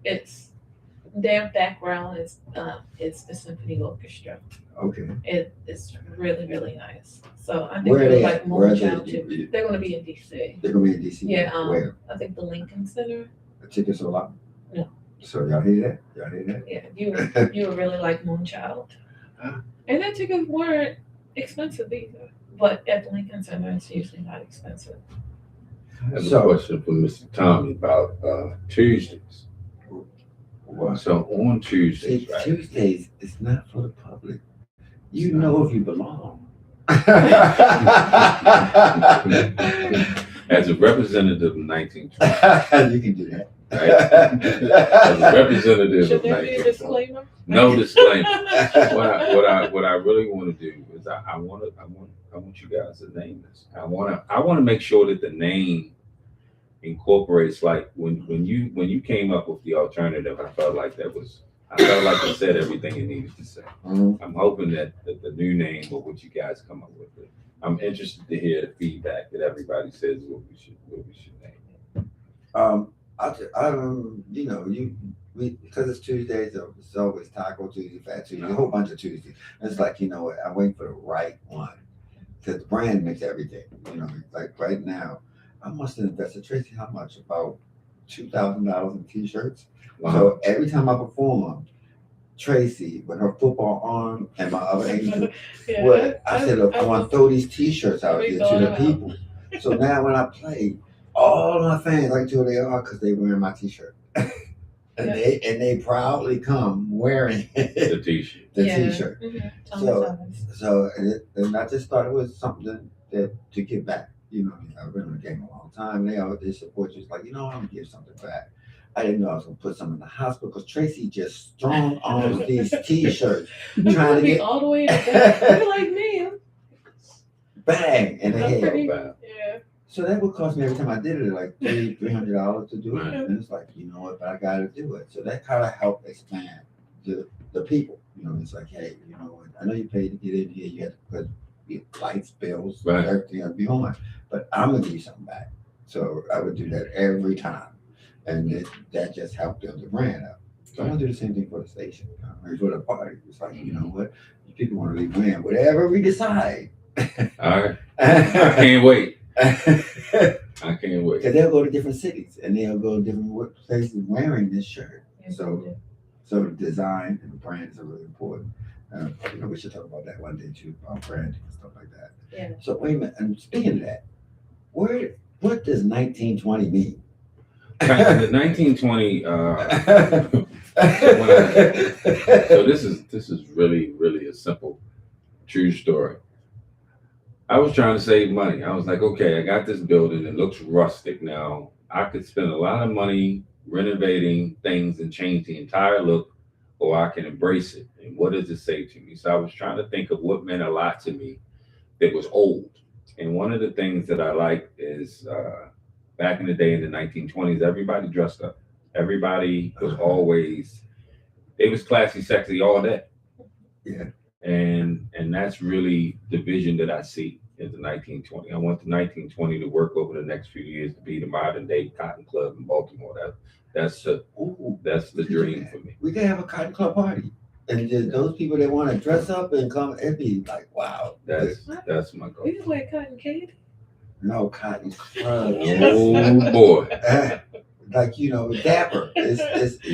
it's their background is the symphony orchestra. Okay. It's really, really nice. So I think they're like Moonchild too. They're going to be in DC. They're going to be in DC. Yeah. Where? I think the Lincoln Center. The tickets are locked. No. So y'all hear that? Yeah, you would really like Moonchild. And their tickets weren't expensive either, but at the Lincoln Center, it's usually not expensive. I have a question for Mr. Thommy about Tuesdays. What? So on Tuesdays, right? Tuesdays is not for the public. You know if you belong. As a representative of 1920. You can do that. Right? As a representative Should of there be a disclaimer? No disclaimer. What I really want to do is I want you guys to name this. I want to make sure that the name incorporates, like when you came up with the alternative, I felt like it said everything it needed to say. Mm-hmm. I'm hoping that the new name or what you guys come up with. I'm interested to hear the feedback that everybody says what we should name. Because it's Tuesdays, it's always Taco Tuesday, Fat Tuesday, a whole bunch of Tuesdays. And it's like, I'm waiting for the right one. Because the brand makes everything. Like right now, I must have invested, Tracy, how much? About $2,000 in t-shirts. Wow. So every time I perform, Tracy, with her football arm and my other angel, I said, look, I want to throw these t-shirts out there to the people. So now when I play, all my fans like who they are because they wearing my t-shirt. And they proudly come wearing the t-shirt. T-shirt. Mm-hmm. So and I just thought it was something to give back. I've been in the game a long time. They support you. It's like, I'm gonna give something back. I didn't know I was gonna put some in the hospital because Tracy just strong arms these t-shirts trying to get all the way up there. You're like me. Bang in the head. Yeah. So that would cost me every time I did it like $300 to do it. And it's like, you know what, but I gotta do it. So that kind of helped expand the people. It's like, hey, you know what, I know you paid to get in here, you had to put your lights, bills, everything had to be on, but I'm gonna give you something back. So I would do that every time. And that just helped build the brand up. So I'm gonna do the same thing for the station, for the party. It's like, you know what, people want to leave brand, whatever we decide. All right. I can't wait. I can't wait. Because they'll go to different cities and they'll go to different places wearing this shirt. So the design and the brands are really important. We should talk about that one day too, about branding and stuff like that. Yeah. So wait a minute. And speaking of that, what does 1920 mean? The 1920. So this is really a simple, true story. I was trying to save money. I was like, okay, I got this building. It looks rustic now. I could spend a lot of money renovating things and change the entire look, or I can embrace it. And what does it say to me? So I was trying to think of what meant a lot to me that was old. And one of the things that I like is back in the day in the 1920s, everybody dressed up. Everybody was always they was classy, sexy all day. Yeah. And that's really the vision that I see in the 1920. I want the 1920 to work over the next few years to be the modern day Cotton Club in Baltimore. That's the dream for me. We can have a Cotton Club party. And just those people that want to dress up and come, it'd be like, wow. That's my goal. We can wear cotton candy. No Cotton Club. Oh boy. Like, you know, dapper. It's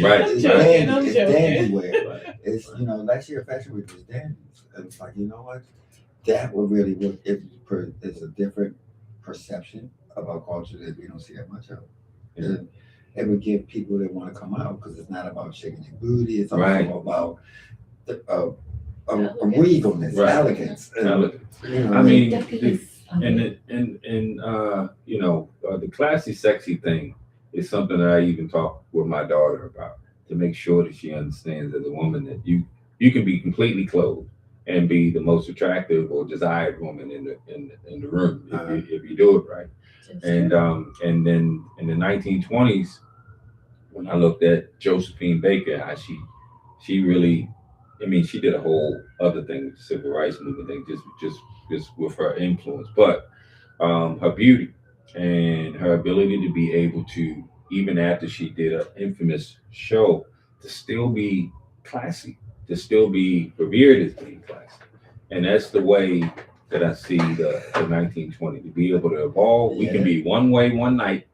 Right. It's joking, dandy. I'm It's joking. dandy wear. Right. It's, you know, last year Fashion Week was dandy. And it's like, you know what? That would really work. It's a different perception of our culture that we don't see that much of. And it would give people that want to come out, because it's not about shaking your booty. It's also Right. about a regalness, Right. elegance. And, Elegance. you know, I mean, Decades of it. you know, the classy, sexy thing is something that I even talk with my daughter about, to make sure that she understands as a woman that you can be completely clothed and be the most attractive or desired woman in the room if you do it right. And then in the 1920s, when I looked at Josephine Baker, how she really, I mean, she did a whole other thing with the civil rights movement thing, just with her influence, but her beauty and her ability to be able to, even after she did an infamous show, to still be classy, to still be revered as being classy. And that's the way that I see the 1920, to be able to evolve. We can be one way one night,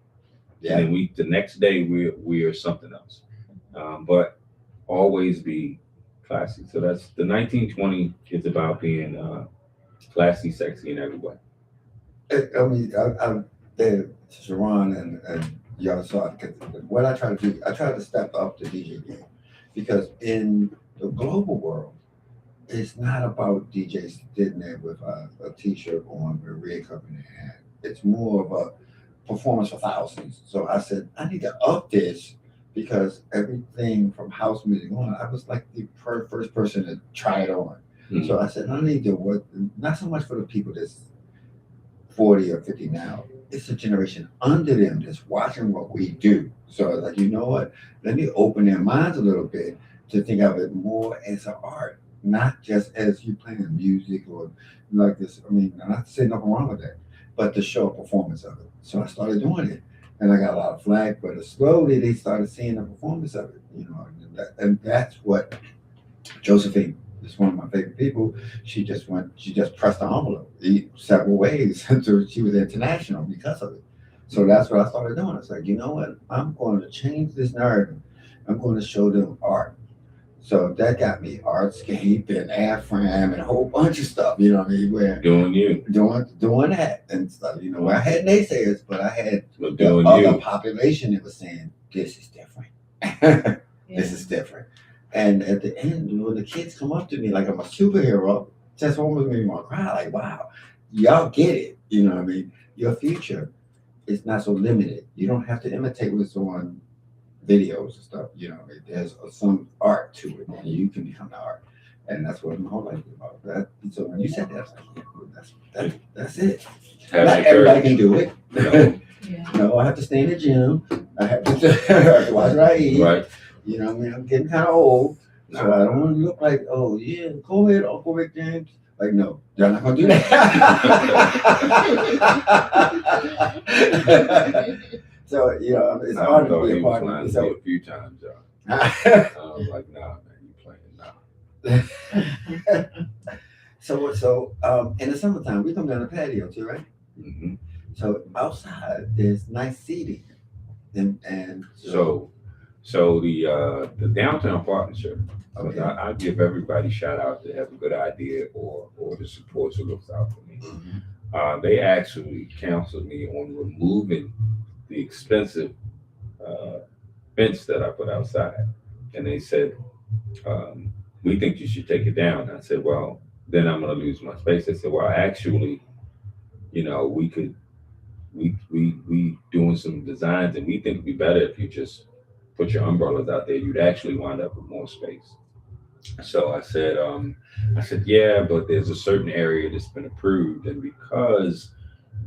yeah. and then the next day we are something else, but always be classy. So that's the 1920 is about being classy, sexy in every way. I mean, Shawn and y'all saw it. 'Cause what I try to do, I try to step up the DJ game, because in the global world, it's not about DJs sitting there with a t-shirt on with a red cup in their hand. It's more of a performance for thousands. So I said, I need to up this, because everything from house music on, I was like the first person to try it on. Mhm. So I said, I need to work, not so much for the people that's 40 or 50 now. It's a generation under them that's watching what we do. So I was like, you know what? Let me open their minds a little bit to think of it more as an art, not just as you playing music or like this. I mean, not to say nothing wrong with that, but to show a performance of it. So I started doing it, and I got a lot of flack, but slowly they started seeing the performance of it, you know, and that's what Josephine is one of my favorite people. She just pressed the envelope several ways until she was international because of it. So that's what I started doing. I was like, you know what? I'm going to change this narrative. I'm going to show them art. So that got me Artscape and Afram and a whole bunch of stuff, you know what I mean? Where Doing you. doing that and stuff. You know, I had naysayers, but I had But the doing other you. population that was saying, this is different. This is different. And at the end, when the kids come up to me like I'm a superhero, that's almost made me want to cry. Like, wow, y'all get it. You know what I mean? Your future is not so limited. You don't have to imitate what's on videos and stuff. You know, there's some art to it, and you can become the art. And that's what my whole life is about. So when you said that, I was like, yeah, that's it. Have Not the everybody courage. can do it. No. Yeah. No, I have to stay in the gym. I have to watch what I eat. Right. You know what I mean? I'm getting kind of old, so I don't want to look like, oh yeah, go ahead, Uncle Rick James. Like, no, they're not gonna do that. So you know, it's hard to be a part of it. So a few times, y'all. I was like, nah, man, you playing now. so in the summertime, we come down the patio too, right? Mm-hmm. So outside, there's nice seating, and So the downtown partnership, okay. I give everybody shout out to have a good idea or the support who looks out for me. Mhm. They actually counseled me on removing the expensive fence that I put outside, and they said, we think you should take it down. I said, well, then I'm going to lose my space. They said, well, actually, you know, we doing some designs, and we think it'd be better if you just put your umbrellas out there. You'd actually wind up with more space. So I said, yeah, but there's a certain area that's been approved, and because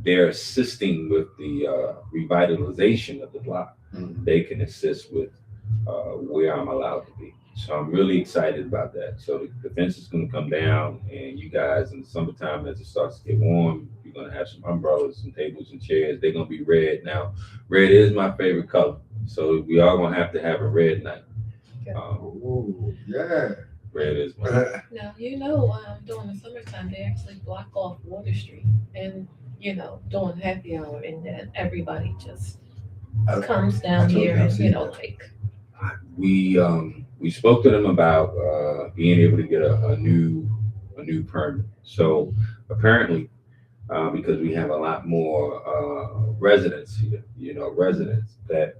they're assisting with the revitalization of the block, Mhm. they can assist with where I'm allowed to be. So I'm really excited about that. So the fence is going to come down, and you guys in the summertime, as it starts to get warm, you're going to have some umbrellas, some tables and chairs. They're going to be red. Now, red is my favorite color, so we are going to have a red night. Ooh, yeah. Red is my. Now, during the summertime, they actually block off Water Street and, during happy hour, and then everybody just comes down here and, like. We spoke to them about being able to get a new permit. So apparently, because we have a lot more residents here, residents that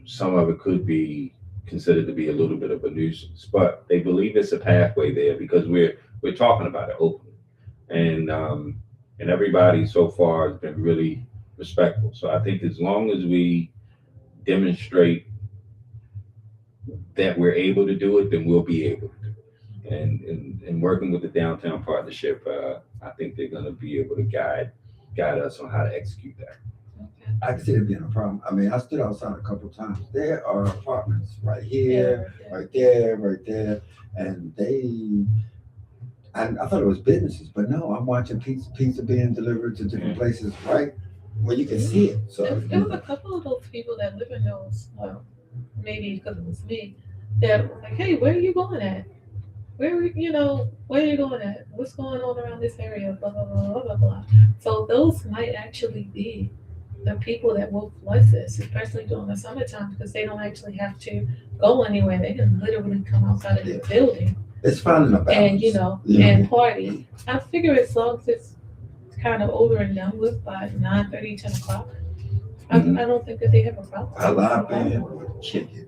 some of it could be considered to be a little bit of a nuisance, but they believe it's a pathway there because we're talking about it openly, and everybody so far has been really respectful. So I think as long as we demonstrate that we're able to do it, then we'll be able to do it. And working with the downtown partnership, I think they're going to be able to guide us on how to execute that. I can see it being a problem. I mean, I stood outside a couple of times. There are apartments right here, right there, and I thought it was businesses, but no, I'm watching pizza being delivered to different places right where you can see it. So there was a couple of those people that live in those, maybe because it was me, that was like, hey, where are you going at? Where are you going at? What's going on around this area? Blah, blah, blah, blah, blah, blah. So those might actually be the people that will flood this, especially during the summertime, because they don't actually have to go anywhere. They can literally come outside of the building. It's finding a balance. And, and party. I figure as long as it's kind of over and done with by 9:30, 10 o'clock, I don't think that they have a problem. A lot of bands would kick it.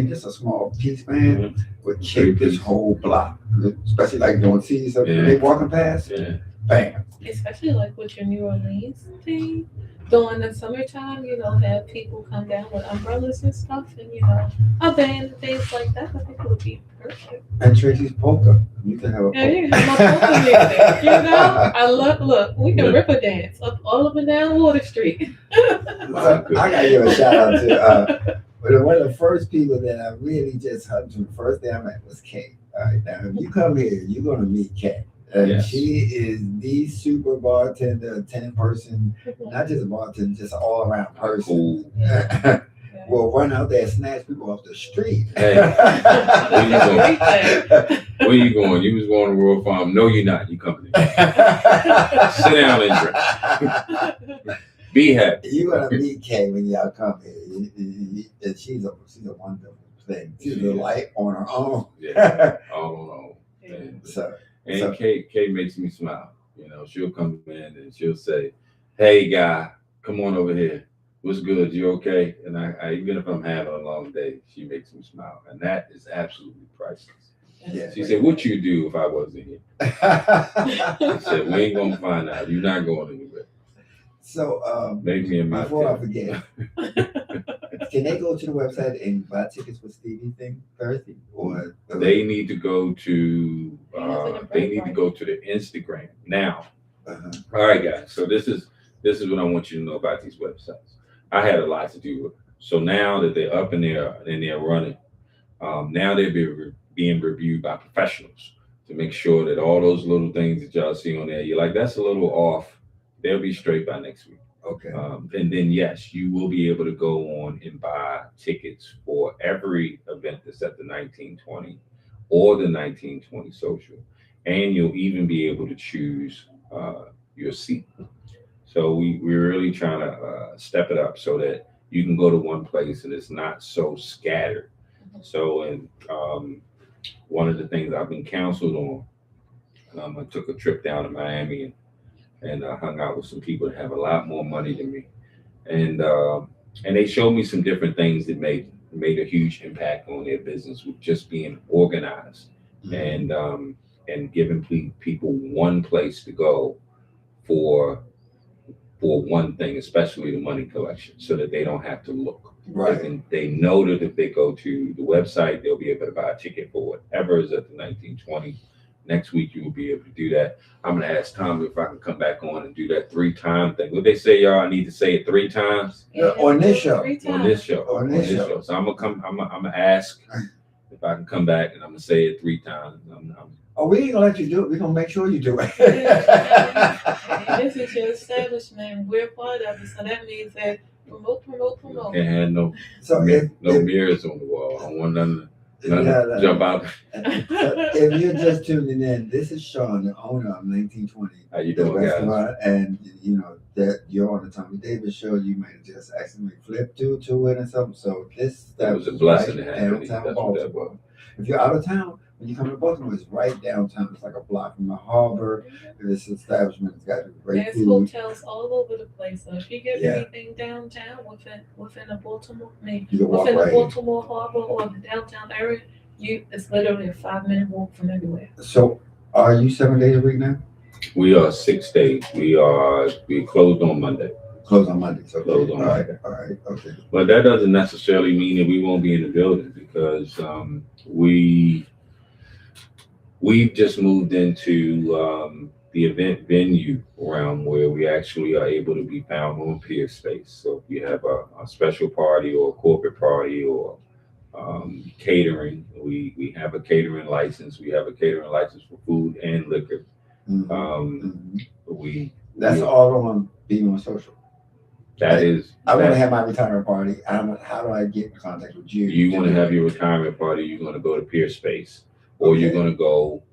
Just a small piece band would kick this whole block, especially like doing seas up they walking past. Bam. Especially like with your New Orleans thing, during the summertime, have people come down with umbrellas and stuff, and a band and things like that. I think it would be perfect. And Tracy's polka. You can have a polka. You can have my polka music. I look. We can rip a dance all up and down Water Street. I gotta give a shout out to one of the first people that I really just hugged. The first day I met was Kay. All right, now if you come here, you're gonna meet Kay. She is the super bartender, 10-person, not just a bartender, just an all-around person. Will run out there and snatch people off the street. Hey, where you going? You was going to Royal Farm. No, you're not. You coming in. Sit down and drink. Be happy. You're gonna meet Kay when y'all come here. She's a wonderful thing. She's a light on her own. All on her own. Yeah. And Kay makes me smile. She'll come in and she'll say, "Hey, guy, come on over here. What's good? You okay?" And I even if I'm having a long day, she makes me smile, and that is absolutely priceless. Yeah. She said, "What you do if I wasn't here?" She said, "We ain't gonna find out. You're not going anywhere." So before I forget, can they go to the website and buy tickets for Stevie thing Thursday, or they need to go to the Instagram now? All right, guys. So this is what I want you to know about these websites. I had a lot to do with it. So now that they're up in there and they're running, now they're being reviewed by professionals to make sure that all those little things that y'all see on there, you're like, that's a little off. They'll be straight by next week. Okay. And then, yes, you will be able to go on and buy tickets for every event that's at the 1920 or the 1920 social. And you'll even be able to choose your seat. So we're really trying to step it up so that you can go to one place and it's not so scattered. So, and one of the things I've been counseled on, I took a trip down to Miami and hung out with some people that have a lot more money than me, and they showed me some different things that made a huge impact on their business with just being organized and giving people one place to go for one thing, especially the money collection, so that they don't have to look. Right. They know that if they go to the website, they'll be able to buy a ticket for whatever is at the 1920 next week you will be able to do that. I'm gonna ask Thommy if I can come back on and do that 3-time thing. What they say, y'all, I need to say it 3 times On this show. on this show. On this show. So I'm gonna ask if I can come back, and I'm gonna say it 3 times. Oh, we ain't gonna let you do it. We're gonna make sure you do it. This is your establishment. We're part of it, so that means that promote. Can't have no mirrors on the wall. I don't want none to jump out. If you're just tuning in, this is Shawn, the owner of 1920. How you doing, guys? And you know that you're on the Thommy Davis show. You might have just accidentally flipped to it or something. So that was a blessing to right have. downtown Baltimore. If you're out of town, when you come to Baltimore, it's right downtown. It's like a block from the harbor. This establishment has got great There's food. hotels all over the place. So if you get anything downtown within the Baltimore, You can walk within right the in. Baltimore harbor or the downtown area, it's literally a 5-minute walk from everywhere. So, are you 7 days a week now? We are 6 days. We closed on Monday. Closed on Monday. So Closed on Monday. All right. Okay. But that doesn't necessarily mean that we won't be in the building, because we've just moved into the event venue around where we actually are able to be found on Pier Space. So if you have a special party or a corporate party or catering, we have a catering license. We have a catering license for food and liquor. That's all on being on social. That is. I want to have my retirement party. How do I get in contact with you? You want to have your retirement party? You're going to go to Pier Space, or you're going to go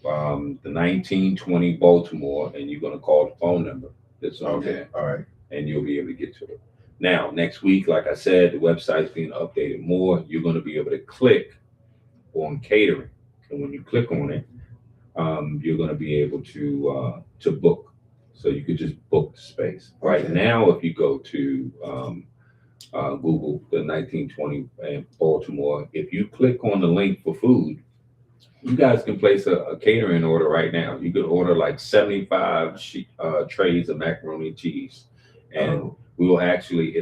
the 1920 Baltimore, and you're going to call the phone number that's on there. All right. And you'll be able to get to it. Now, next week, like I said, the website's being updated more. You're going to be able to click on catering, and when you click on it, you're going to be able to book. So you could just book the space. Right now, if you go to Google the 1920 Baltimore, if you click on the link for food, you guys can place a catering order right now. You could order like 75 trays of macaroni and cheese, and it'll actually,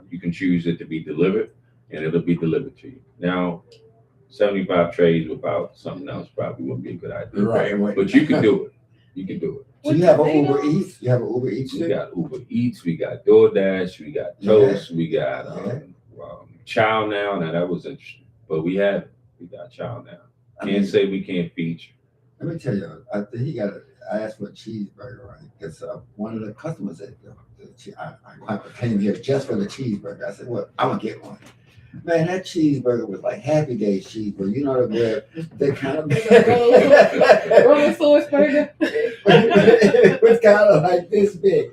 you can choose it to be delivered, and it'll be delivered to you. Now, 75 trays without something else probably wouldn't be a good idea. Right. But you can do it. You can do it. So you have an Uber Eats? You have an Uber Eats? We got Uber Eats, we got DoorDash, we got Toast, we got Chow now. Now that was interesting, but we got Chow now. Can't say we can't feature. Let me tell you, I think I asked for a cheeseburger, right? Because one of the customers said, I came here just for the cheeseburger. I said, well, I'm going to get one. Man, that cheeseburger was like Happy Days cheeseburger. You know they kind of Roll sauce burger. It was kind of like this big.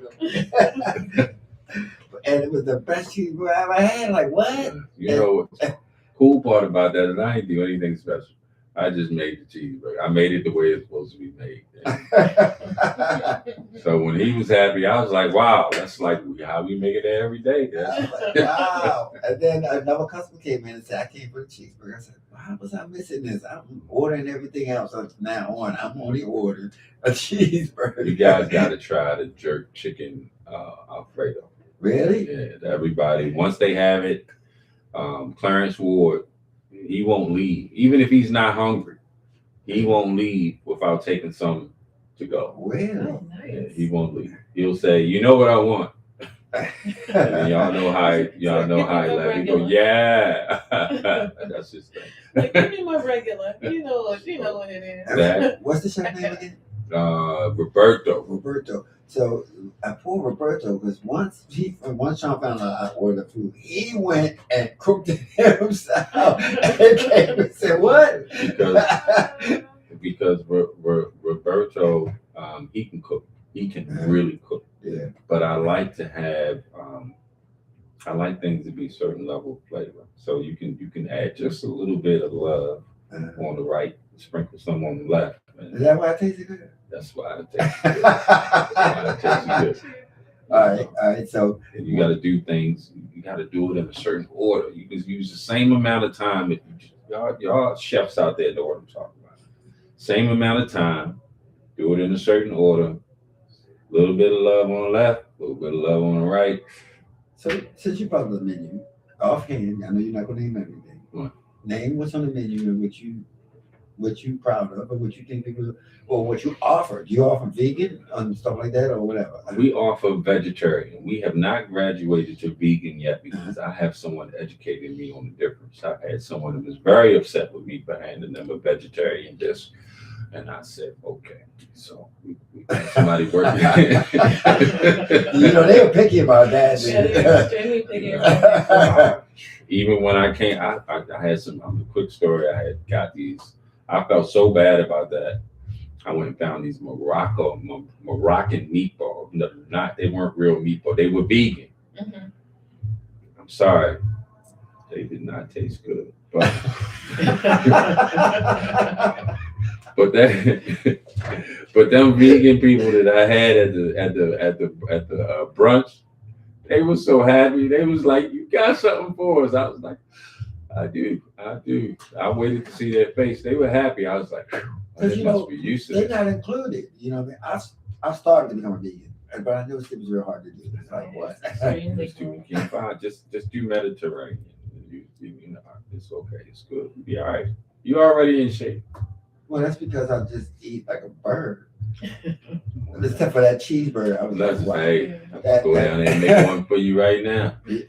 And it was the best cheeseburger I ever had. Like, what? You know what's the cool part about that is I didn't do anything special. I just made the cheeseburger. I made it the way it's supposed to be made. So when he was happy, I was like, wow, that's like how we make it every day. Like, wow. And then another customer came in and said, I came for the cheeseburger. I said, why was I missing this? I'm ordering everything else from now on. I'm only ordering a cheeseburger. You guys got to try the jerk chicken Alfredo. Really? Yeah, everybody, once they have it, Clarence Ward, he won't leave. Even if he's not hungry, he won't leave without taking something to go. Really? Oh, nice. Yeah, he won't leave. He'll say, you know what I want? And y'all know how he left. He go, yeah. That's his thing. Like, give me my regular. You know what it is. That, What's the chef name again? Roberto. So I pulled Roberto because once Shawn found out I ordered the food, he went and cooked it himself and came and said, "What?" Because Roberto, he can cook. He can really cook. Yeah. But I like to have, I like things to be a certain level of flavor. So you can add just a little bit of love on the right, sprinkle some on the left. Is that why it tasted good? That's why it tastes good. That's why it tastes good. All right. So you got to do things. You got to do it in a certain order. You can use the same amount of time. If y'all chefs out there know what I'm talking about. Same amount of time. Do it in a certain order. A little bit of love on the left. A little bit of love on the right. So since you brought up the menu, offhand, I know you're not going to name everything. What? Name what's on the menu and what you what you proud of, or what you think people, or what you offer. Do you offer vegan and stuff like that, or whatever? We offer vegetarian. We have not graduated to vegan yet because I have someone educating me on the difference. I had someone who was very upset with me for handing them a vegetarian dish. And I said, okay. So we got somebody working. You know, they were picky about that. Yeah, they're extremely picky about that. Even when I came, I had some, a quick story. I had got these. I felt so bad about that. I went and found these Moroccan meatballs. No, they weren't real meatballs. They were vegan. Mm-hmm. I'm sorry. They did not taste good. But but them vegan people that I had at the brunch, they were so happy. They was like, "You got something for us?" I was like, "I do." I waited to see their face. They were happy. I was like, Because "They must be used to they're it." not included. You know, I started to become a vegan, but I knew it was real hard to do. It's like what? Just do Mediterranean. You know, it's okay. It's good. You'll be all right. You already in shape. Well, that's because I just eat like a bird. Except for that cheeseburger, I was Let's like, wow. hey, go down there and make one for you right now. You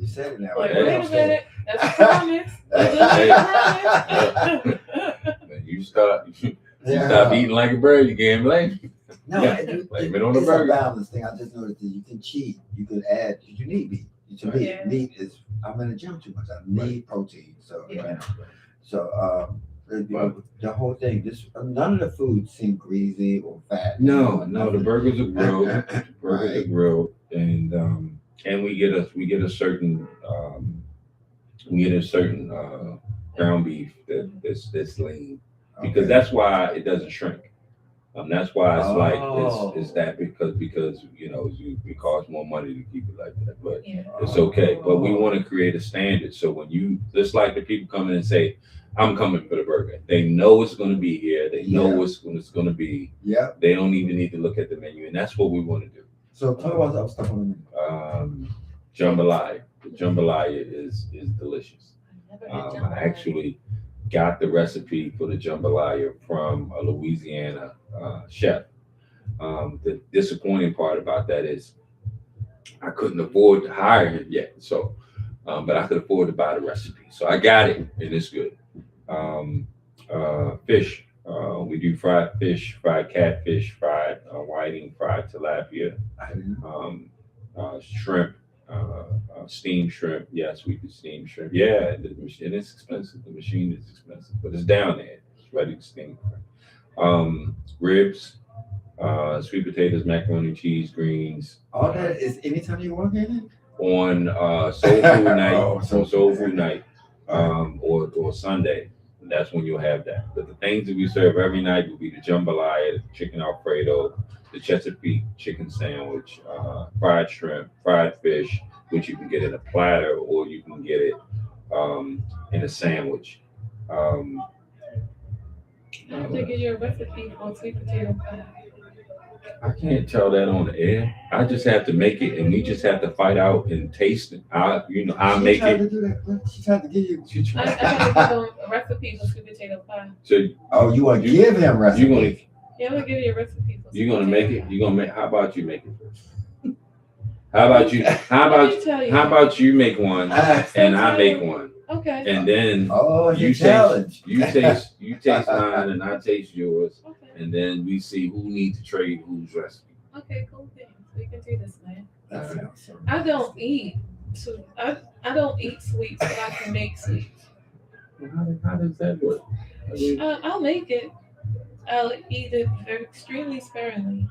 said it now. Wait Hey. a minute. That's a promise. That's a promise. You stop eating like a bird, you can't blame me. No, Blame it on the it's burger. a balance thing. I just noticed that you can cheat. You could add. You need meat. Yeah. Meat is. I'm in the gym too much. I need protein. So Yeah. The whole thing. None of the foods seem greasy or fat. No, the burgers are grilled. Right. And we get a certain ground beef that's lean because that's why it doesn't shrink. That's why it's like it's that because you know it costs more money to keep it like that, but it's okay. But we want to create a standard so when you just like the people come in and say, "I'm coming for the burger," they know it's going to be here. They know it's going to be. Yeah. They don't even need to look at the menu, and that's what we want to do. So talk about that stuff on the menu. Jambalaya. The jambalaya is delicious. I actually got the recipe for the jambalaya from a Louisiana chef. The disappointing part about that is I couldn't afford to hire him yet. So, but I could afford to buy the recipe. So I got it, and it's good. Fish. We do fried fish, fried catfish, fried whiting, fried tilapia, shrimp, steamed shrimp. Yes, we do steamed shrimp. Yeah, and it's expensive. The machine is expensive, but it's down there. It's ready to steam. Ribs, sweet potatoes, macaroni, cheese, greens. All that is anytime you work in it? On soul food night, soul food night, or Sunday. That's when you'll have that. But the things that we serve every night will be the jambalaya, the chicken Alfredo, the Chesapeake chicken sandwich, fried shrimp, fried fish, which you can get in a platter or you can get it in a sandwich. I'm thinking your recipe for sweet potato pie. I can't tell that on the air. I just have to make it, and we just have to fight out and taste it. I'll make it. She tried to give you. I have to give him a recipe for sweet potato pie. So you want to give him recipe? Yeah, I'm gonna give you a recipe for. You're gonna make it. You're gonna make. How about you make it first? How about you? How about you make one and I make one? Okay. And then you challenge. You taste mine and I taste yours. Okay. And then we see who needs to trade whose recipe. Okay, cool thing. We can do this, man. So I don't eat sweets, but I can make sweets. How does that work? I'll make it. I'll eat it extremely sparingly,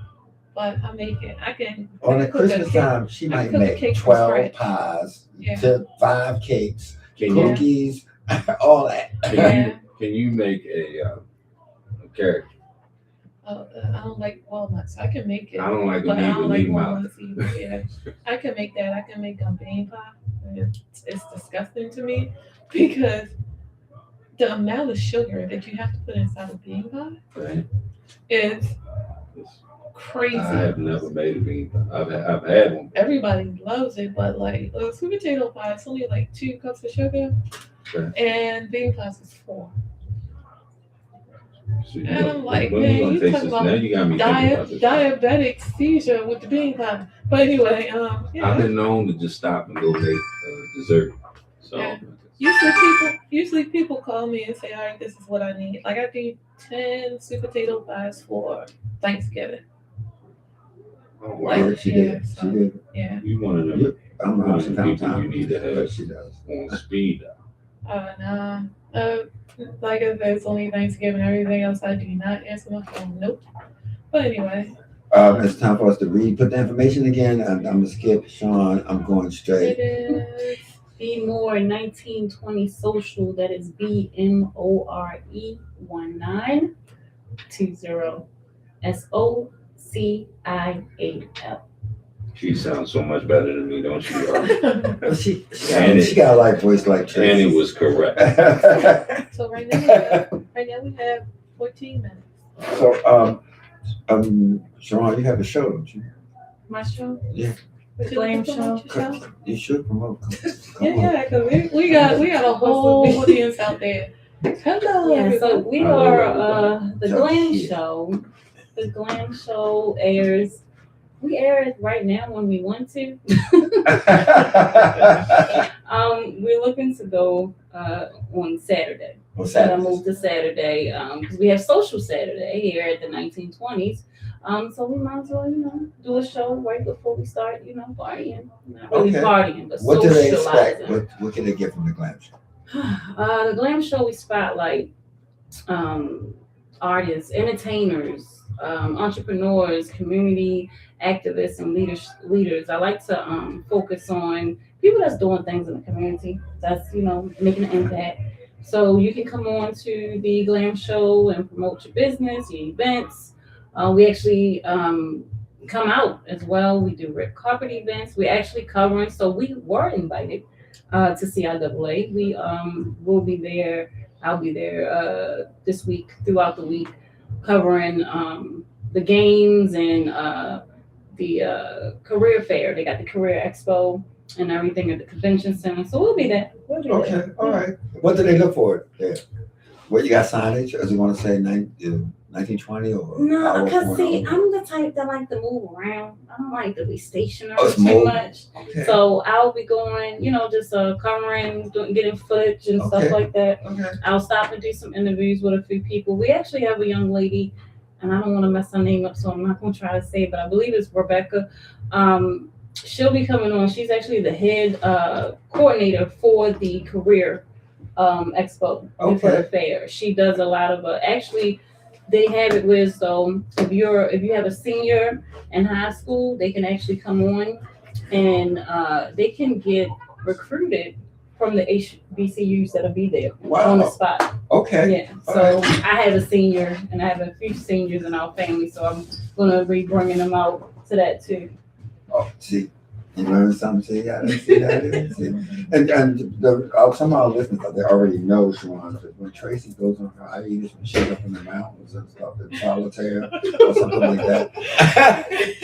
but I make it. I can. On the Christmas time, she might make 12 pies, to 5 cakes, cookies, all that. Can you make a carrot? I don't like walnuts. I can make it. I don't like but I don't like walnuts either. Yeah, I can make that. I can make a bean pie. It's disgusting to me because the amount of sugar that you have to put inside a bean pie is crazy. I have never made a bean pie. I've had one. Everybody loves it, but like a sweet potato pie, it's only like 2 cups of sugar, and bean pies is 4. So And I'm like, when man, gonna you taste talking this? about Now you got me thinking about this. diabetic seizure with the bean pie. But anyway, I've yeah. been known to just stop and go make dessert. So Yeah. Usually people call me and say, all right, this is what I need. Like I do 10 sweet potato pies for Thanksgiving. oh, Like, wow. Yeah, she did. so, She did. Yeah. You one of them. Yep. I'm One of some the people time. you need to But have she does. on speed dial. Nah. Like I said, it's only Thanksgiving. Everything else I do not answer my phone. Nope. But anyway, It's time for us to put the information again. I'm gonna skip Shawn. I'm going straight. it is. Be More 1920 Social. That is BMORE 1920 SOCIAL. She sounds so much better than me, don't she? She And got a light voice like Tracy. And it was correct. So right now we have 14 minutes. So Shawn, you have a show, don't you? My show? Yeah. Would you Glam like to promote show? your show? You should promote. Come on. Yeah, because we got a whole audience out there. Hello, Yeah, so everybody. we Hello, are the Jump Glam here. Show. The Glam Show airs. We air it right now when we want to. We're looking to go on Saturday. So I moved to Saturday because we have Social Saturday here at the 1920s. So we might as well, do a show right before we start, partying. Not really Okay. partying, but What do they expect? socializing. What can they get from the Glam Show? The Glam Show, we spotlight artists, entertainers, entrepreneurs, community activists, and leaders. I like to focus on people that's doing things in the community, that's making an impact. So you can come on to the Glam Show and promote your business, your events. We actually come out as well. We do red carpet events. We're actually covering. So we were invited to CIAA. We will be there. I'll be there this week, throughout the week, covering the games and the career fair. They got the career expo and everything at the convention center. So we'll be there. Okay, all right. What do they look for there? What you got signage? Or do you want to say 1920 or? No, because see, I'm the type that like to move around. I don't like to be stationary it's too moving. much. Okay. So I'll be going, just covering, getting footage and stuff Okay. like that. Okay. I'll stop and do some interviews with a few people. We actually have a young lady, and I don't want to mess her name up, so I'm not going to try to say it, but I believe it's Rebecca. She'll be coming on. She's actually the head coordinator for the career expo for the fair. She does a lot of actually. They have it with if you have a senior in high school, they can actually come on and they can get recruited from the HBCUs that'll be there on the spot. Okay. Yeah. So I have a senior and I have a few seniors in our family, so I'm gonna be bringing them out to that too. Oh, see, you learn something. See that? And some of our listeners, they already know, Shawn, that when Tracy goes on her hiatus, when she's up in the mountains and stuff in solitaire or something like that,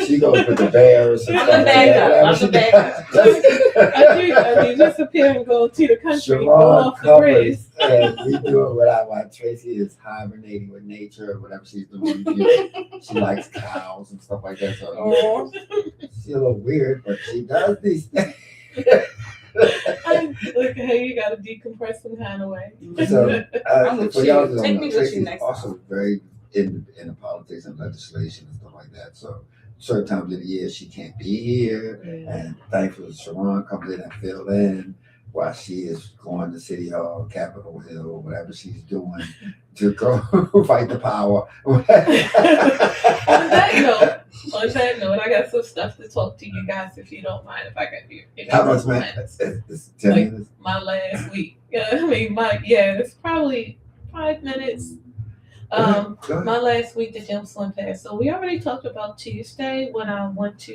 she goes with the bears and I'm stuff the like that. backup. I do disappear and go to the country, go Shawn off the grid. covers, and we do it while Tracy is hibernating with nature or whatever she's doing. She likes cows and stuff like that. So she's a little weird, but she does these things. Look, hey, you gotta decompress some kind of way. So, I'm with for you. y'all who don't Take know, me with Tracy's you next also very in the politics and legislation and stuff like that. So certain times of the year she can't be here, and thankfully Shawn comes in and fill in while she is going to City Hall, Capitol Hill, whatever she's doing to go fight the power. On that note, I got some stuff to talk to you guys if you don't mind, if I can be. How much, man? It's 10 Like, minutes. my last week. It's probably 5 minutes. Go ahead. My last week the gym swim past. So we already talked about Tuesday when I went to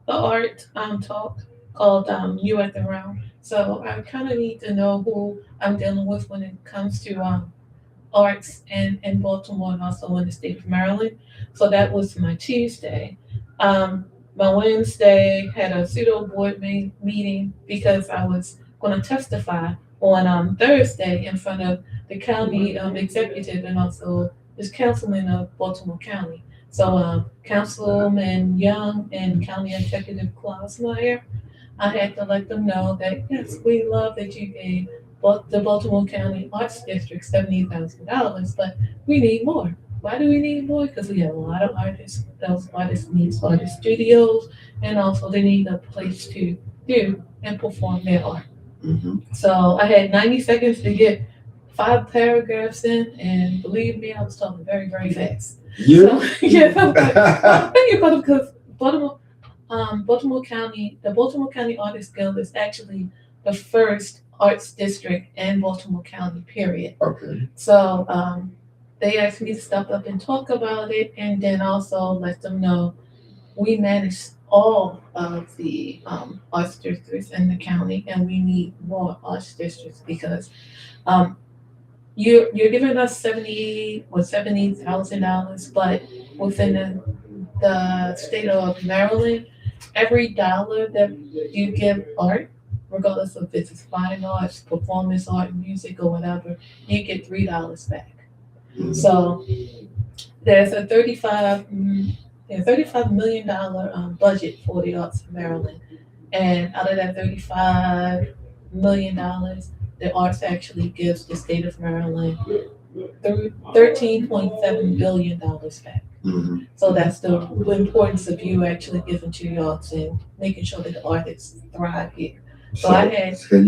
the art talk called You at the Realm. So I kind of need to know who I'm dealing with when it comes to arts in Baltimore and also in the state of Maryland. So that was my Tuesday. My Wednesday had a pseudo board meeting because I was going to testify on Thursday in front of the county executive and also is councilman of Baltimore County. So Councilman Young and County Executive Klausmeier, I had to let them know that yes, we love that you gave the Baltimore County Arts District $70,000, but we need more. Why do we need more? Because we have a lot of artists. Those artists need artist studios, and also they need a place to do and perform their art. So I had 90 seconds to get 5 paragraphs in, and believe me, I was talking very, very fast. You? So, yeah, well, thank you, brother, because Baltimore County, the Baltimore County Artists Guild is actually the first arts district in Baltimore County, period. Okay. So they asked me to step up and talk about it, and then also let them know we manage all of the arts districts in the county, and we need more arts districts because you're giving us $70,000, but within the state of Maryland, every dollar that you give art, regardless of if it's fine arts, performance art, music, or whatever, you get $3 back. So there's a $35 million budget for the arts in Maryland, and out of that $35 million, the arts actually gives the state of Maryland $13.7 billion back. So that's the importance of you actually giving to the arts and making sure that the artists thrive here. So I had. So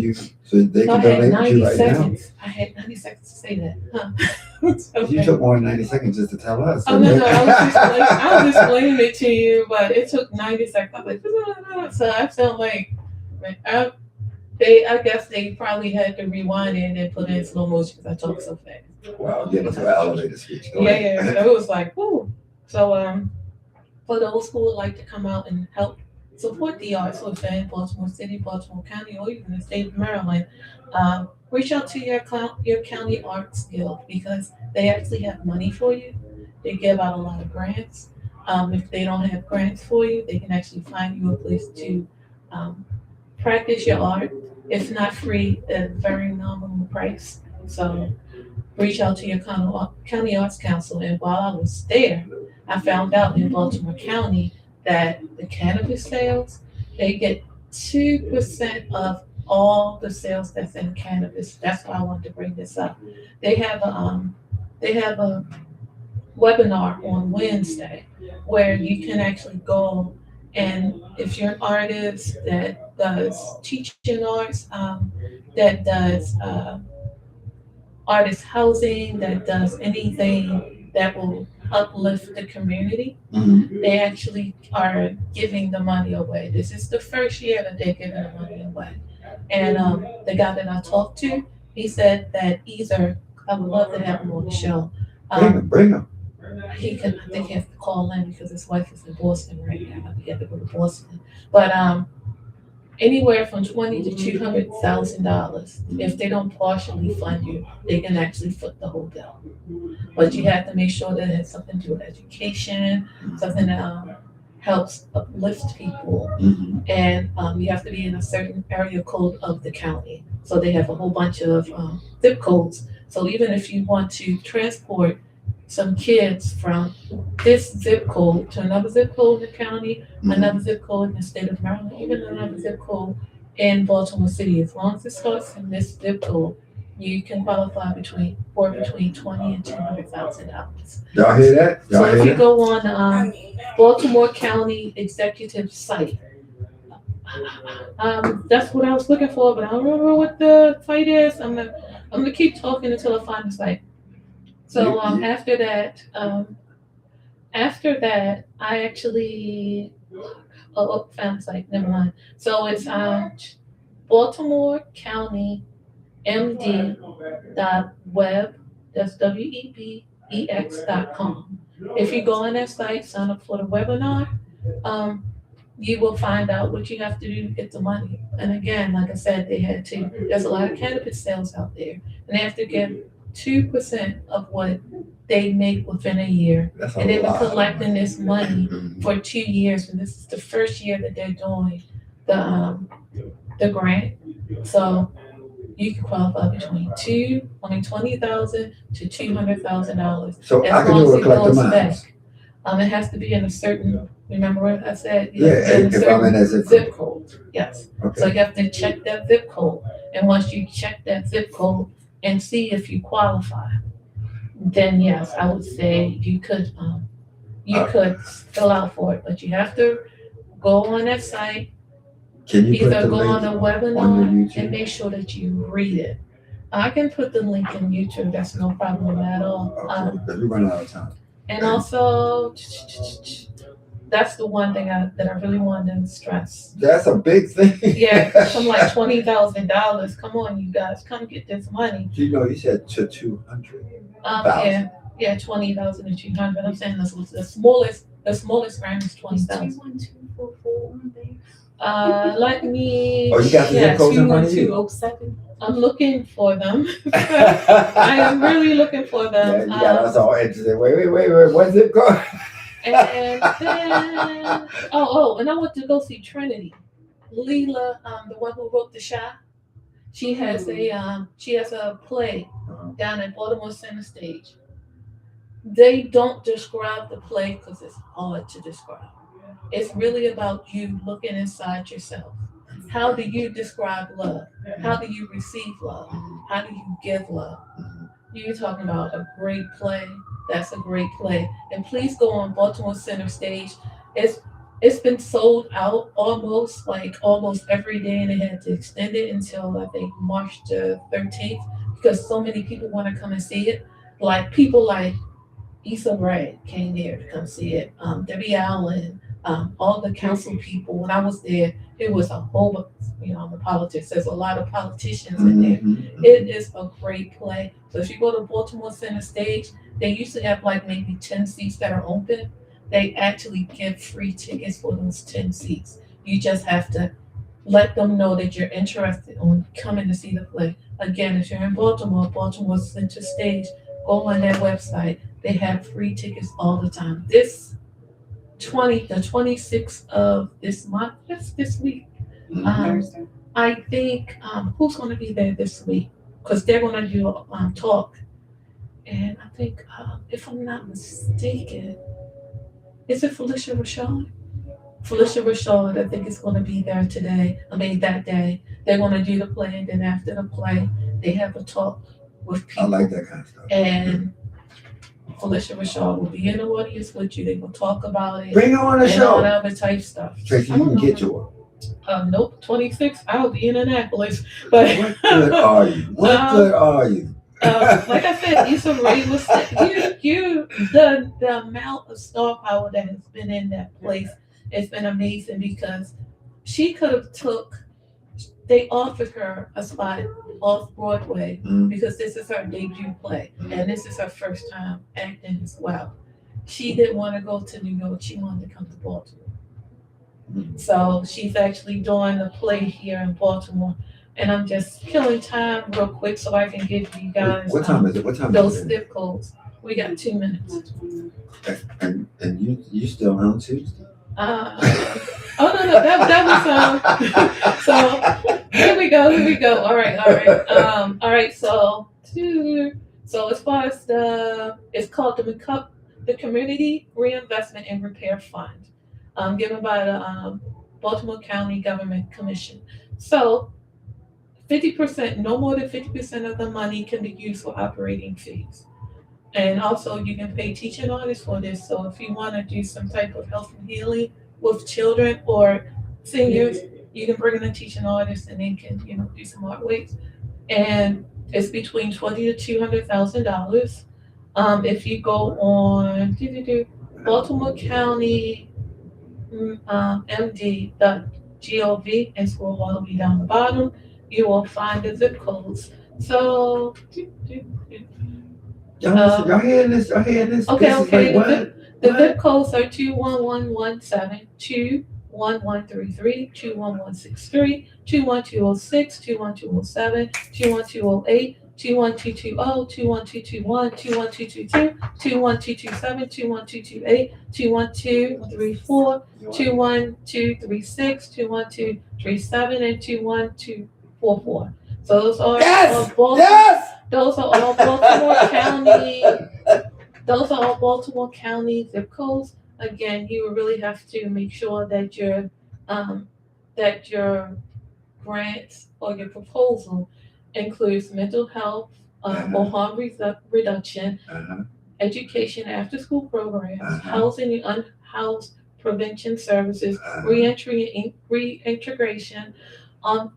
they can donate to you right seconds. Now. I had 90 seconds to say that. Huh? Okay. You took more than 90 seconons just to tell us. Oh no, I was explaining it to you, but it took 90 seconds. I was like, so I felt like, I guess they probably had to rewind it and put it in slow motion because I talk so fast. Wow, getting into an elevator speech. Yeah. So it was like, whoo. So for those who would like to come out and help support the arts within Baltimore City, Baltimore County, or even the state of Maryland, reach out to your county arts guild because they actually have money for you. They give out a lot of grants. If they don't have grants for you, they can actually find you a place to practice your art. It's not free at a very nominal price. So reach out to your county arts council. And while I was there, I found out in Baltimore County that the cannabis sales, they get 2% of all the sales that's in cannabis. That's why I wanted to bring this up. They have a webinar on Wednesday where you can actually go, and if you're an artist that does teaching arts, that does artist housing, that does anything that will uplift the community, they actually are giving the money away. This is the first year that they're giving the money away. And the guy that I talked to, he said that either, I would love to have him on the show. Bring him. I think he has to call in because his wife is in Boston right now. He had to go to Boston. But anywhere from $20,000 to $200,000. If they don't partially fund you, they can actually foot the whole bill. But you have to make sure that it has something to do with education, something that helps uplift people, and you have to be in a certain area code of the county. So they have a whole bunch of zip codes. So even if you want to transport some kids from this zip code to another zip code in the county, another zip code in the state of Maryland, even another zip code in Baltimore City, as long as it starts in this zip code, you can qualify between $20,000 and $200,000. Y'all hear that? So if you go on Baltimore County Executive site, that's what I was looking for, but I don't remember what the site is. I'm gonna keep talking until I find the site. So after that, I actually found the site. Never mind. So it's Baltimore County MD.web. That's WEBEX.com. If you go on that site, sign up for the webinar, you will find out what you have to do to get the money. And again, like I said, there's a lot of cannabis sales out there, and they have to get 2% of what they make within a year. And they've been collecting this money for 2 years, and this is the first year that they're doing the grant. So you can qualify between $20,000 to $200,000. So As I can long do as a it collect goes of mine. back. It has to be in a certain. Remember what I said? Yeah, if I'm in a zip code. Yes. Okay. So you have to check that zip code, and once you check that zip code and see if you qualify, then yes, I would say you could fill out for it, but you have to go on that site, Can you put either the go on link a on webinar your and YouTube? make sure that you read it. I can put the link in YouTube. That's no problem at all. Okay, because we run out of time. And also, that's the one thing that I really wanted to stress. That's a big thing. Yeah, some like $20,000. Come on, you guys, come get this money. You said to 200,000. Yeah, 20,000 to 200. I'm saying this was the smallest grant is 20,000. 21244. Let me. Oh, you got the zip codes in front of you? 21207. I'm looking for them. I am really looking for Yeah, them. you got us all interested. Wait. What zip code? And then, and I went to go see Trinity. Leela, the one who wrote The Shy, she has a play down at Baltimore Center Stage. They don't describe the play because it's hard to describe. It's really about you looking inside yourself. How do you describe love? How do you receive love? How do you give love? You're talking about a great play. That's a great play. And please go on Baltimore Center Stage. It's been sold out almost every day, and they had to extend it until I think March the 13th because so many people want to come and see it. Like people like Issa Rae came there to come see it. Debbie Allen, all the council people. When I was there, it was a whole bunch, the politics. There's a lot of politicians in there. It is a great play. So if you go to Baltimore Center Stage, they used to have like maybe 10 seats that are open. They actually give free tickets for those 10 seats. You just have to let them know that you're interested in coming to see the play. Again, if you're in Baltimore Center Stage, go on their website. They have free tickets all the time. The 26th of this month, this week. Thursday. I think who's going to be there this week? Because they're going to do a talk. And I think, if I'm not mistaken, is it Felicia Rashad? Felicia Rashad, I think, is going to be there that day. They're going to do the play, and then after the play, they have a talk with people. I like that kind of stuff. And Felicia Rashad will be in the audience with you. They will talk about it. Bring her on the and show. all that other type stuff. Tracy, you can get to her. Nope, 26. I'll be in Annapolis. But What good are you? What good are you? like I said, Issa Rae was the amount of star power that has been in that place. It's been amazing because she could have they offered her a spot off Broadway because this is her debut play and this is her first time acting as well. She didn't want to go to New York. She wanted to come to Baltimore. So she's actually doing the play here in Baltimore. And I'm just killing time real quick so I can give you guys What time is it? What time those is it? zip codes. We got 2 minutes. And you still on Tuesday? No, that was so here we go. All right. So as far as it's called the Community Reinvestment and Repair Fund, given by the Baltimore County Government Commission. So 50%, no more than 50% of the money can be used for operating fees. And also you can pay teaching artists for this. So if you want to do some type of health and healing with children or seniors, you can bring in a teaching artist and they can, do some art weights. And it's between $20,000 to $200,000. If you go on Baltimore County MD.gov and scroll all the way down the bottom, you will find the zip codes. So Y'all hearing this? Okay. The zip codes are 21117, 21133, 21163, 21206, 21207, 21208, 21220, 21221, 21222, 21227, 21228, 21234, 21236, 21237, and 21244. So those are Yes! all Baltimore. Yes! Those are all Baltimore County. Those are all Baltimore County zip codes. Again, you will really have to make sure that your grant or your proposal includes mental health or harm reduction, education after school programs, housing and unhoused prevention services, reentry and reintegration,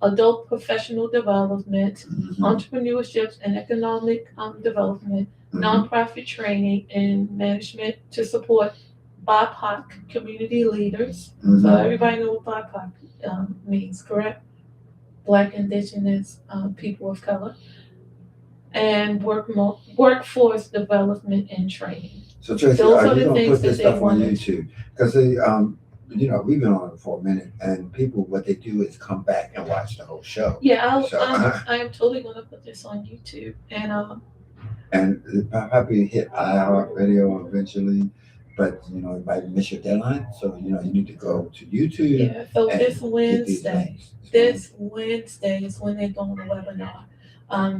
adult professional development, entrepreneurships and economic development, nonprofit training and management to support BIPOC community leaders. So everybody knows what BIPOC means, correct? Black, Indigenous, people of color, and workforce development and training. So Tracy, Those are are you the gonna things put this that they stuff on wanted. YouTube? Because you know, we've been on it for a minute, and people, what they do is come back and watch the whole show. Yeah, So, I am totally gonna put this on YouTube, and it probably hit iHeartRadio eventually, but you know, it might miss your deadline. So you know, you need to go to YouTube. yeah. So and this get these Wednesday. links. This Wednesday is when they're doing the webinar.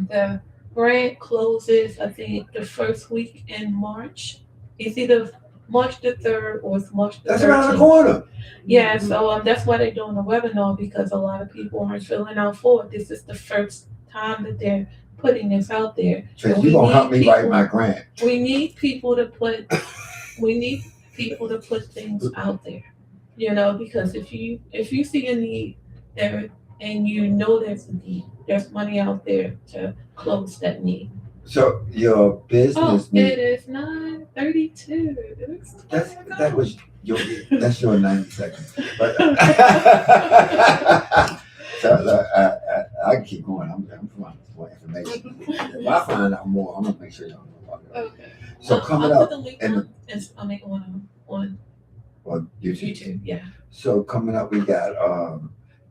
The grant closes, I think, the first week in March. It's either March the 3rd or it's March the 13th. That's around the corner. Yeah, so that's why they're doing the webinar, because a lot of people aren't filling out for it. This is the first time that they're putting this out there. Tracy, you gonna help me write my grant? We need people to put things out there. You know, because if you see a need there and you know there's a need, there's money out there to close that need. So your business it is 9:32. That's your 90 seconds. But so I can keep going. I'm finding more information. If I find out more, I'm gonna make sure y'all know about it. Okay. So coming I'll up put the link in on YouTube. Yeah. So coming up, we got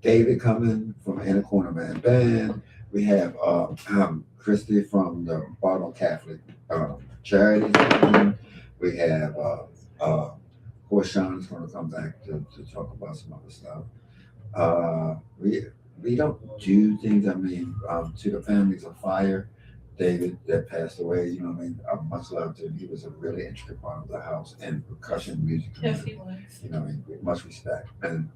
David coming from Inner Corner Man Band. We have Christy from the Baltimore Catholic Charities. We have of course Shawn is going to come back to talk about some other stuff. We don't do things. I mean, to the families of Fire, David that passed away. You know, what I mean, much love to him. He was a really intricate part of the house and percussion music. Yes, he was. You know, with much respect. And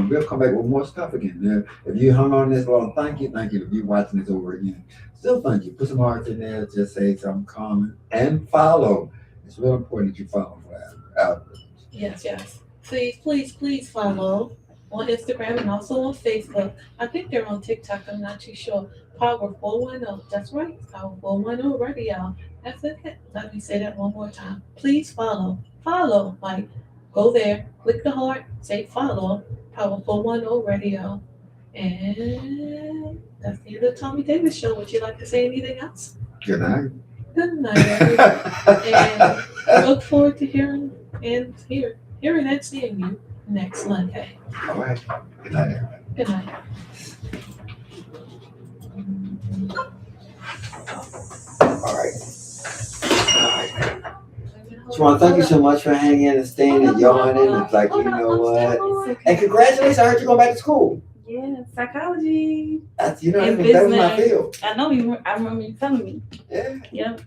we'll come back with more stuff again. Now, if you hung on this long, thank you. If you're watching this over again, still thank you. Put some hearts in there. Just say something common and follow. It's real important that you follow for that. Yes. Please follow on Instagram and also on Facebook. I think they're on TikTok. I'm not too sure. Power 410. That's right. Power 410 Radio. That's it. Let me say that one more time. Please follow. Like, go there, click the heart, say follow. Power 410 Radio. And that's the end of the Thommy Davis Show. Would you like to say anything else? Good night. Good night, everybody. And I look forward to hearing and seeing you next Monday. All right. Good night, everybody. Good night. All right. Shawn, thank you so much for hanging and staying and yawning. It's like, you know what? And congratulations, I heard you're going back to school. Yeah, psychology. That's, you know, that was my field. I know I remember you telling me. Yeah. Yep.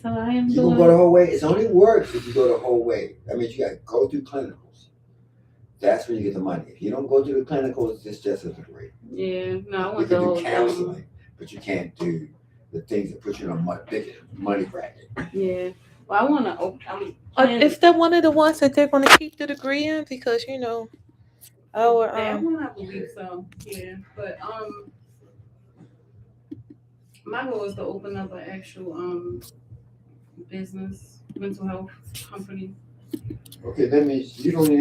So I am You doing. can go the whole way. It's only works if you go the whole way. That means you got to go through clinicals. That's where you get the money. If you don't go through the clinicals, it's just a degree. Yeah, no, I You want can the do whole counseling, but you can't do the things that put you in a much bigger money bracket. Yeah. Well, I want to. Is that one of the ones that they're going to keep the degree in? Because, you know, that one, I believe so. Yeah, but my goal is to open up an actual business, mental health company. Okay, that means you don't need